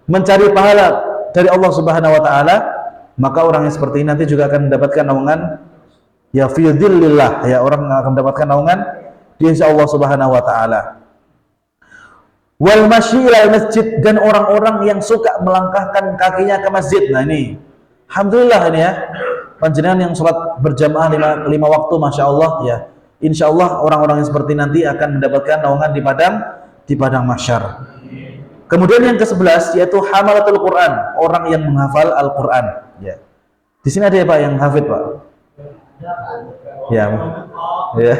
mencari pahala dari Allah Subhanahu wa taala, maka orang yang seperti ini nanti juga akan mendapatkan naungan ya fi dzillillah, ya, orang akan mendapatkan naungan di sisi Allah Subhanahu wa taala. Wal masyi ilal masjid, dan orang-orang yang suka melangkahkan kakinya ke masjid. Nah ini alhamdulillah ini ya, panjenengan yang sholat berjamaah lima waktu, masya Allah, ya, insya Allah orang-orang yang seperti nanti akan mendapatkan naungan di padang mahsyar. Kemudian yang ke-11 yaitu hamalatul Quran, orang yang menghafal Al-Quran, ya. Di sini ada ya Pak yang hafid, Pak? Ya, ya.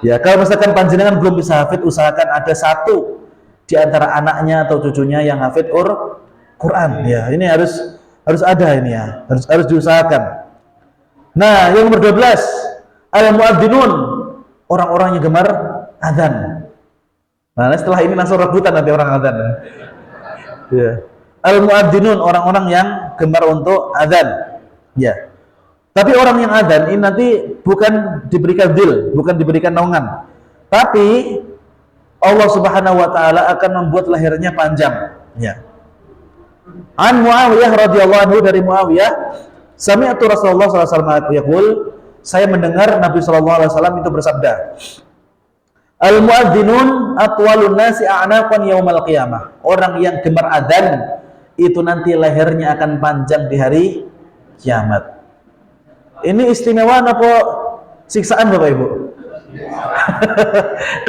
Ya, kalau misalkan panjenengan belum bisa hafid, usahakan ada satu di antara anaknya atau cucunya yang hafid Quran, ya. Ini harus ada ini ya, harus diusahakan. Nah, yang nomor 12, al-muadzzinun, orang-orang yang gemar adzan. Nah, setelah ini langsung rebutan nanti orang adzan. Ya. Al-muadzzinun, orang-orang yang gemar untuk adzan. Ya. Tapi orang yang adzan ini nanti bukan diberikan dzil, bukan diberikan naungan. Tapi Allah Subhanahu wa taala akan membuat lahirnya panjang, ya. An Muawiyah radhiyallahu anhu, dari Muawiyah, sami'tu Rasulullah sallallahu alaihi wasallam yaqul, saya mendengar Nabi sallallahu alaihi wasallam itu bersabda, al-muadzinun atwalun nasi a'naqan yaumal qiyamah, orang yang gemar adzan itu nanti lehernya akan panjang di hari kiamat. Ini istimewa apa siksaan Bapak Ibu?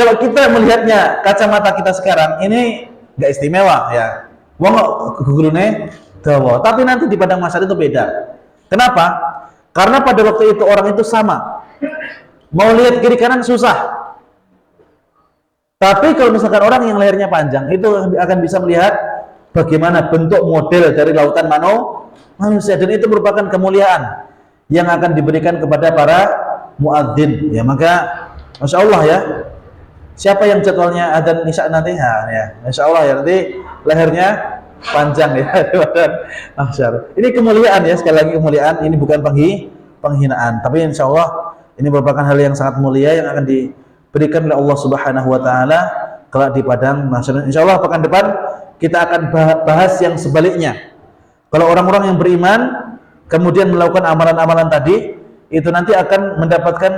Kalau kita melihatnya kacamata kita sekarang, ini nggak istimewa, ya. Wong gugurune dawa, tapi nanti di padang mahsyar itu beda. Kenapa? Karena pada waktu itu orang itu sama, mau lihat kiri kanan susah. Tapi kalau misalkan orang yang lehernya panjang, itu akan bisa melihat bagaimana bentuk model dari lautan manusia, dan itu merupakan kemuliaan yang akan diberikan kepada para muadzin, ya. Maka masya Allah, ya, siapa yang jadwalnya adzan isya nanti, ya, masya Allah, ya, nanti lehernya panjang, ya. Ini kemuliaan, ya, sekali lagi kemuliaan. Ini bukan penghinaan, tapi insya Allah ini merupakan hal yang sangat mulia yang akan diberikan oleh Allah Subhanahu wa taala kelak di padang mahsyar. Insya Allah pekan depan kita akan bahas yang sebaliknya. Kalau orang-orang yang beriman kemudian melakukan amalan-amalan tadi, itu nanti akan mendapatkan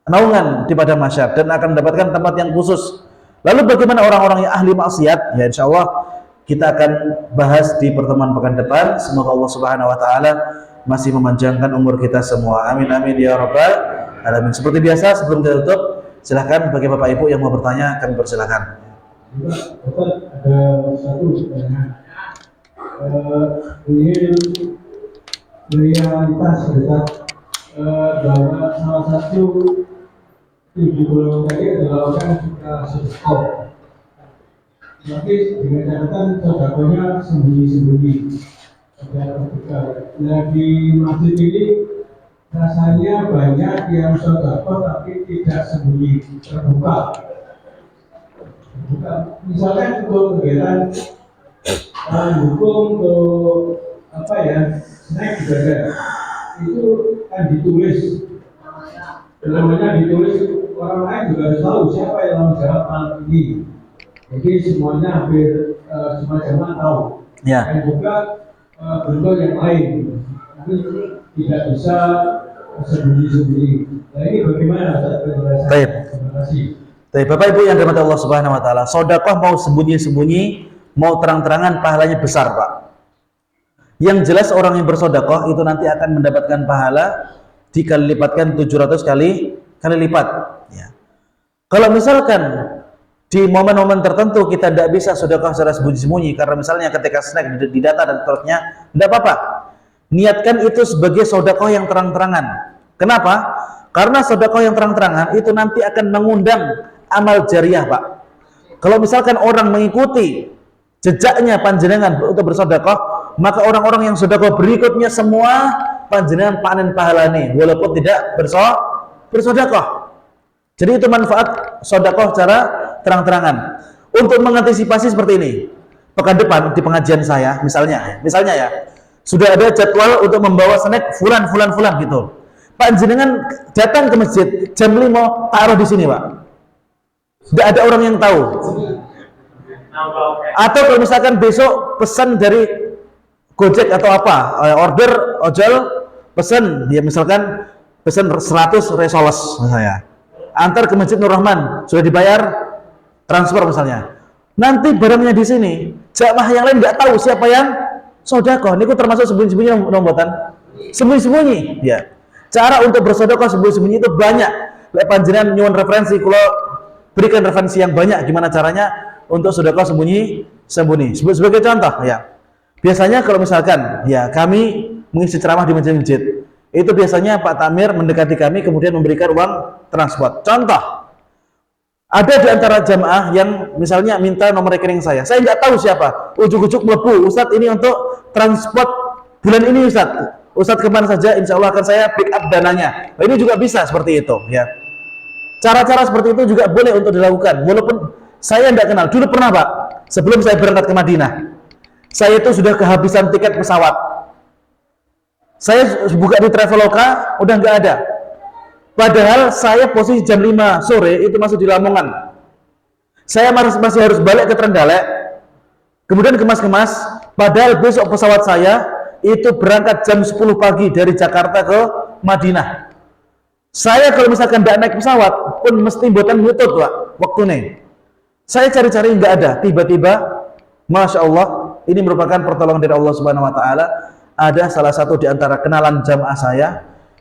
naungan di padang mahsyar dan akan mendapatkan tempat yang khusus. Lalu bagaimana orang-orang yang ahli maksiat? Ya, insya Allah kita akan bahas di pertemuan pekan depan. Semoga Allah Subhanahu wa taala masih memanjangkan umur kita semua. Amin amin ya rabbal alamin. Seperti biasa, sebelum kita tutup, silahkan bagi Bapak Ibu yang mau bertanya, kami persilahkan. Bapak, ada satu pertanyaan. Ini realitas dekat bahwa salah satu 70 tadi adalah orang suka sedekah. Tapi dengan catatan sodakonya sembunyi-sembunyi. Nah, di masjid ini rasanya banyak yang sodakoh tapi tidak sembunyi, terbuka. Misalnya untuk kegiatan hukum, untuk apa ya, snack juga ada, itu kan ditulis, namanya ditulis, orang lain juga harus tahu siapa yang menjawab hal ini. Jadi semuanya hampir semua jamaah tahu, Ya. dan juga bentuk yang lain, tapi tidak bisa sembunyi-sembunyi. Nah, ini bagaimana penjelasan? Baik. Terima kasih. Baik, Bapak Ibu yang dirahmati Allah Subhanahu wa taala, sedekah mau sembunyi-sembunyi, mau terang-terangan, pahalanya besar, Pak. Yang jelas orang yang bersedekah itu nanti akan mendapatkan pahala dikali lipatkan 700 kali lipat, ya. Kalau misalkan di momen-momen tertentu kita tidak bisa sedekah secara sembunyi-sembunyi, karena misalnya ketika snack di data dan seterusnya, tidak apa-apa. Niatkan itu sebagai sedekah yang terang-terangan. Kenapa? Karena sedekah yang terang-terangan itu nanti akan mengundang amal jariah, Pak. Kalau misalkan orang mengikuti jejaknya panjenengan untuk bersedekah, maka orang-orang yang sedekah berikutnya semua panjenengan panen pahalane walaupun tidak bersedekah. Jadi itu manfaat sedekah secara terang-terangan. Untuk mengantisipasi seperti ini, pekan depan di pengajian saya misalnya ya, sudah ada jadwal untuk membawa snack fulan gitu. Pak jenengan datang ke masjid jam 5 taruh di sini, Pak. Tidak ada orang yang tahu. Atau kalau misalkan besok pesan dari Gojek atau apa, order ojol pesan, ya misalkan pesan 100 resoles misalnya, antar ke Masjid Nur Rahman, sudah dibayar transfer misalnya. Nanti barangnya di sini, jamaah yang lain nggak tahu siapa yang sedekah. Ini termasuk sembunyi-sembunyi nombotan. Sembunyi-sembunyi, ya. Cara untuk bersedekah sembunyi-sembunyi itu banyak. Lek panjenengan nyuwun referensi, kalau berikan referensi yang banyak gimana caranya untuk sedekah sembunyi. Sebagai contoh, ya. Biasanya kalau misalkan, ya kami mengisi ceramah di masjid-masjid, itu biasanya Pak Tamir mendekati kami kemudian memberikan uang transport. Contoh, ada di antara jamaah yang misalnya minta nomor rekening saya nggak tahu siapa, ujuk-ujuk melebu, Ustadz ini untuk transport bulan ini Ustadz kemana saja, insya Allah akan saya pick up dananya. Nah, ini juga bisa seperti itu, ya. Cara-cara seperti itu juga boleh untuk dilakukan, walaupun saya tidak kenal. Dulu pernah, Pak, sebelum saya berangkat ke Madinah, saya itu sudah kehabisan tiket pesawat. Saya buka di Traveloka, udah nggak ada. Padahal saya posisi jam 5 sore itu masih di Lamongan. Saya masih harus balik ke Trenggalek, kemudian kemas-kemas. Padahal besok pesawat saya itu berangkat jam 10 pagi dari Jakarta ke Madinah. Saya kalau misalkan tidak naik pesawat pun mesti buatan menutup, Pak, waktu nih. Saya cari-cari nggak ada. Tiba-tiba, Masya Allah, ini merupakan pertolongan dari Allah Subhanahu Wa Taala. Ada salah satu di antara kenalan jamaah saya,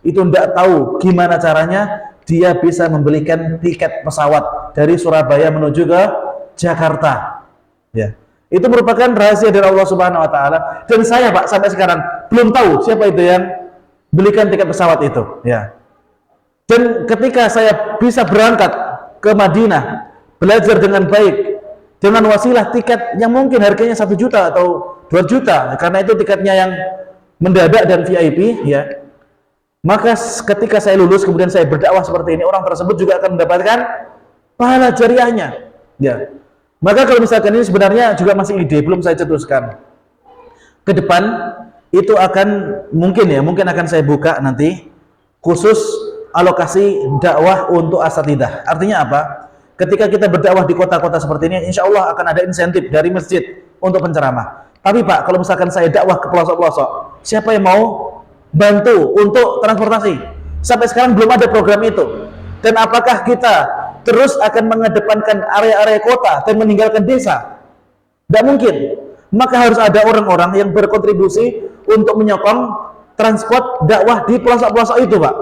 itu tidak tahu gimana caranya dia bisa membelikan tiket pesawat dari Surabaya menuju ke Jakarta. Ya, itu merupakan rahasia dari Allah Subhanahu Wa Taala. Dan saya, Pak, sampai sekarang belum tahu siapa itu yang belikan tiket pesawat itu. Ya. Dan ketika saya bisa berangkat ke Madinah, belajar dengan baik, dengan wasilah tiket yang mungkin harganya 1 juta atau 2 juta, karena itu tiketnya yang mendadak dan VIP, ya. Maka ketika saya lulus kemudian saya berdakwah seperti ini, orang tersebut juga akan mendapatkan pahala jariahnya, ya. Maka kalau misalkan ini sebenarnya juga masih ide, belum saya cetuskan. Ke depan itu akan mungkin akan saya buka nanti khusus alokasi dakwah untuk asatidah. Artinya apa? Ketika kita berdakwah di kota-kota seperti ini, insya Allah akan ada insentif dari masjid untuk penceramah. Tapi Pak, kalau misalkan saya dakwah ke pelosok-pelosok, siapa yang mau bantu untuk transportasi? Sampai sekarang belum ada program itu. Dan apakah kita terus akan mengedepankan area-area kota dan meninggalkan desa? Tidak mungkin. Maka harus ada orang-orang yang berkontribusi untuk menyokong transport dakwah di pelosok-pelosok itu, Pak.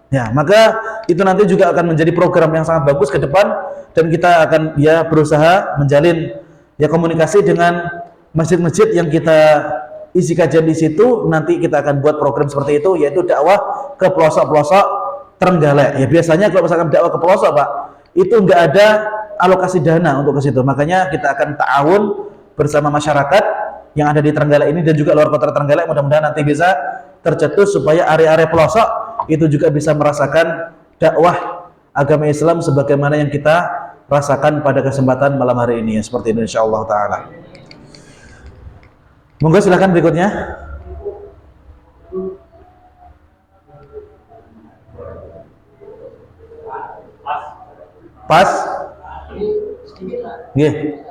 Ya, maka itu nanti juga akan menjadi program yang sangat bagus ke depan, dan kita akan berusaha menjalin komunikasi dengan masjid-masjid yang kita isi kajian di situ. Nanti kita akan buat program seperti itu, yaitu dakwah ke pelosok-pelosok Trenggalek. Ya biasanya kalau misalkan dakwah ke pelosok, Pak, itu nggak ada alokasi dana untuk ke situ. Makanya kita akan ta'awun bersama masyarakat yang ada di Trenggalek ini dan juga luar kota Trenggalek. Mudah-mudahan nanti bisa tercetus supaya area-area pelosok itu juga bisa merasakan dakwah agama Islam sebagaimana yang kita rasakan pada kesempatan malam hari ini, seperti ini insyaallah taala. Monggo silakan berikutnya. Pas. Nggih.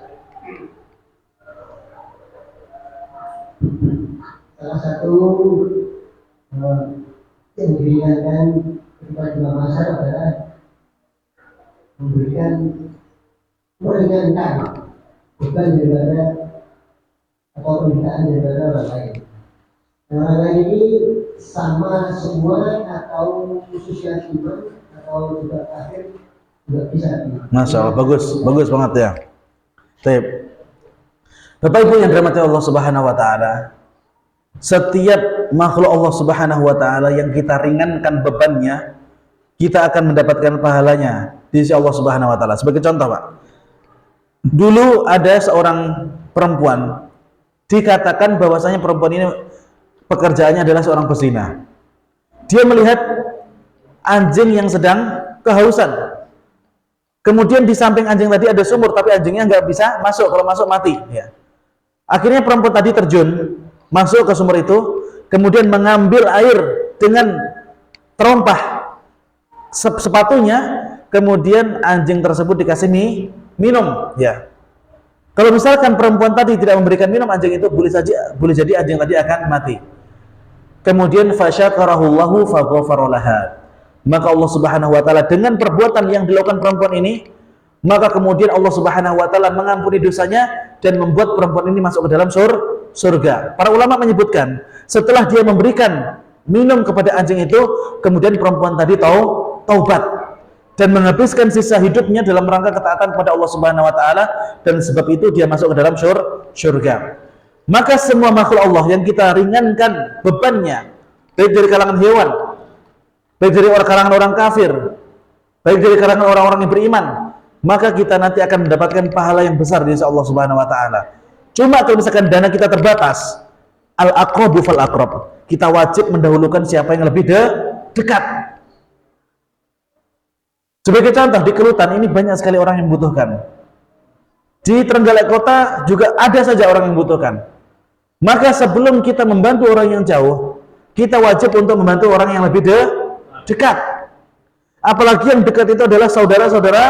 Salah satu yang diringankan kepada masyarakat adalah meringankan beban daripada atau penderitaan daripada orang lain. Nah, orang lain ini sama semua atau khusus yang iman atau juga kafir Nggak bisa. Masya Allah, bagus banget ya. Baik. Bapak Ibu yang dirahmati Allah Subhanahu wa taala, setiap makhluk Allah Subhanahu wa taala yang kita ringankan bebannya, kita akan mendapatkan pahalanya di sisi Allah Subhanahu wa taala. Sebagai contoh, Pak. Dulu ada seorang perempuan, dikatakan bahwasanya perempuan ini pekerjaannya adalah seorang pezina. Dia melihat anjing yang sedang kehausan. Kemudian di samping anjing tadi ada sumur, tapi anjingnya nggak bisa masuk, kalau masuk mati. Ya. Akhirnya perempuan tadi terjun, masuk ke sumur itu, kemudian mengambil air dengan terompah sepatunya, kemudian anjing tersebut dikasih minum. Ya. Kalau misalkan perempuan tadi tidak memberikan minum anjing itu, boleh jadi anjing tadi akan mati. Kemudian fasyakarahullahu faghfara laha. Maka Allah Subhanahu wa taala dengan perbuatan yang dilakukan perempuan ini, maka kemudian Allah Subhanahu wa taala mengampuni dosanya dan membuat perempuan ini masuk ke dalam surga. Para ulama menyebutkan, setelah dia memberikan minum kepada anjing itu, kemudian perempuan tadi taubat dan menghabiskan sisa hidupnya dalam rangka ketaatan kepada Allah Subhanahu wa taala, dan sebab itu dia masuk ke dalam surga. Maka semua makhluk Allah yang kita ringankan bebannya, baik dari kalangan hewan, baik dari kalangan orang kafir, baik dari kalangan orang-orang yang beriman, maka kita nanti akan mendapatkan pahala yang besar di sisi Allah Subhanahu wa taala. Cuma kalau misalkan dana kita terbatas, al-aqrabu fal aqrab, kita wajib mendahulukan siapa yang lebih dekat. Sebagai contoh, di Kelutan ini banyak sekali orang yang membutuhkan. Di Trenggalek Kota juga ada saja orang yang membutuhkan. Maka sebelum kita membantu orang yang jauh, kita wajib untuk membantu orang yang lebih dekat. Apalagi yang dekat itu adalah saudara-saudara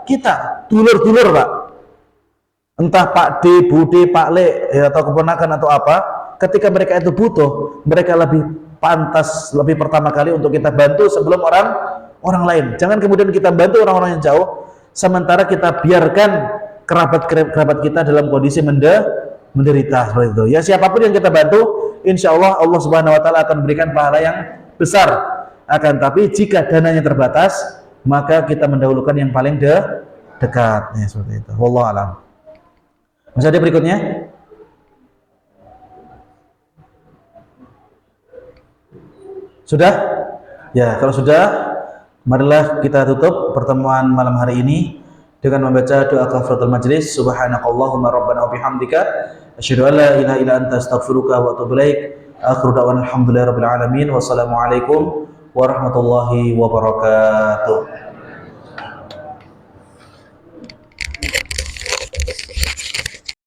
kita, dulur-dulur, Pak. Entah Pak D, Bu D, Pak Le, ya, atau keponakan atau apa. Ketika mereka itu butuh, mereka lebih pantas, lebih pertama kali untuk kita bantu sebelum orang lain. Jangan kemudian kita bantu orang-orang yang jauh, sementara kita biarkan kerabat kita dalam kondisi menderita seperti itu. Ya, siapapun yang kita bantu, insya Allah Allah Subhanahu wa taala akan berikan pahala yang besar. Akan tapi jika dananya terbatas, maka kita mendahulukan yang paling dekat. Ya, seperti itu. Wallahu a'lam. Masih ada berikutnya? Sudah? Ya, kalau sudah, marilah kita tutup pertemuan malam hari ini dengan membaca doa kafaratul majlis. Subhanakallahumma rabbana wa bihamdika asyhadu an la ilaha illa anta astaghfiruka wa atubu ilaik. Akhiru da'wana alhamdulillahirabbil alamin. Wassalamualaikum warahmatullahi wabarakatuh.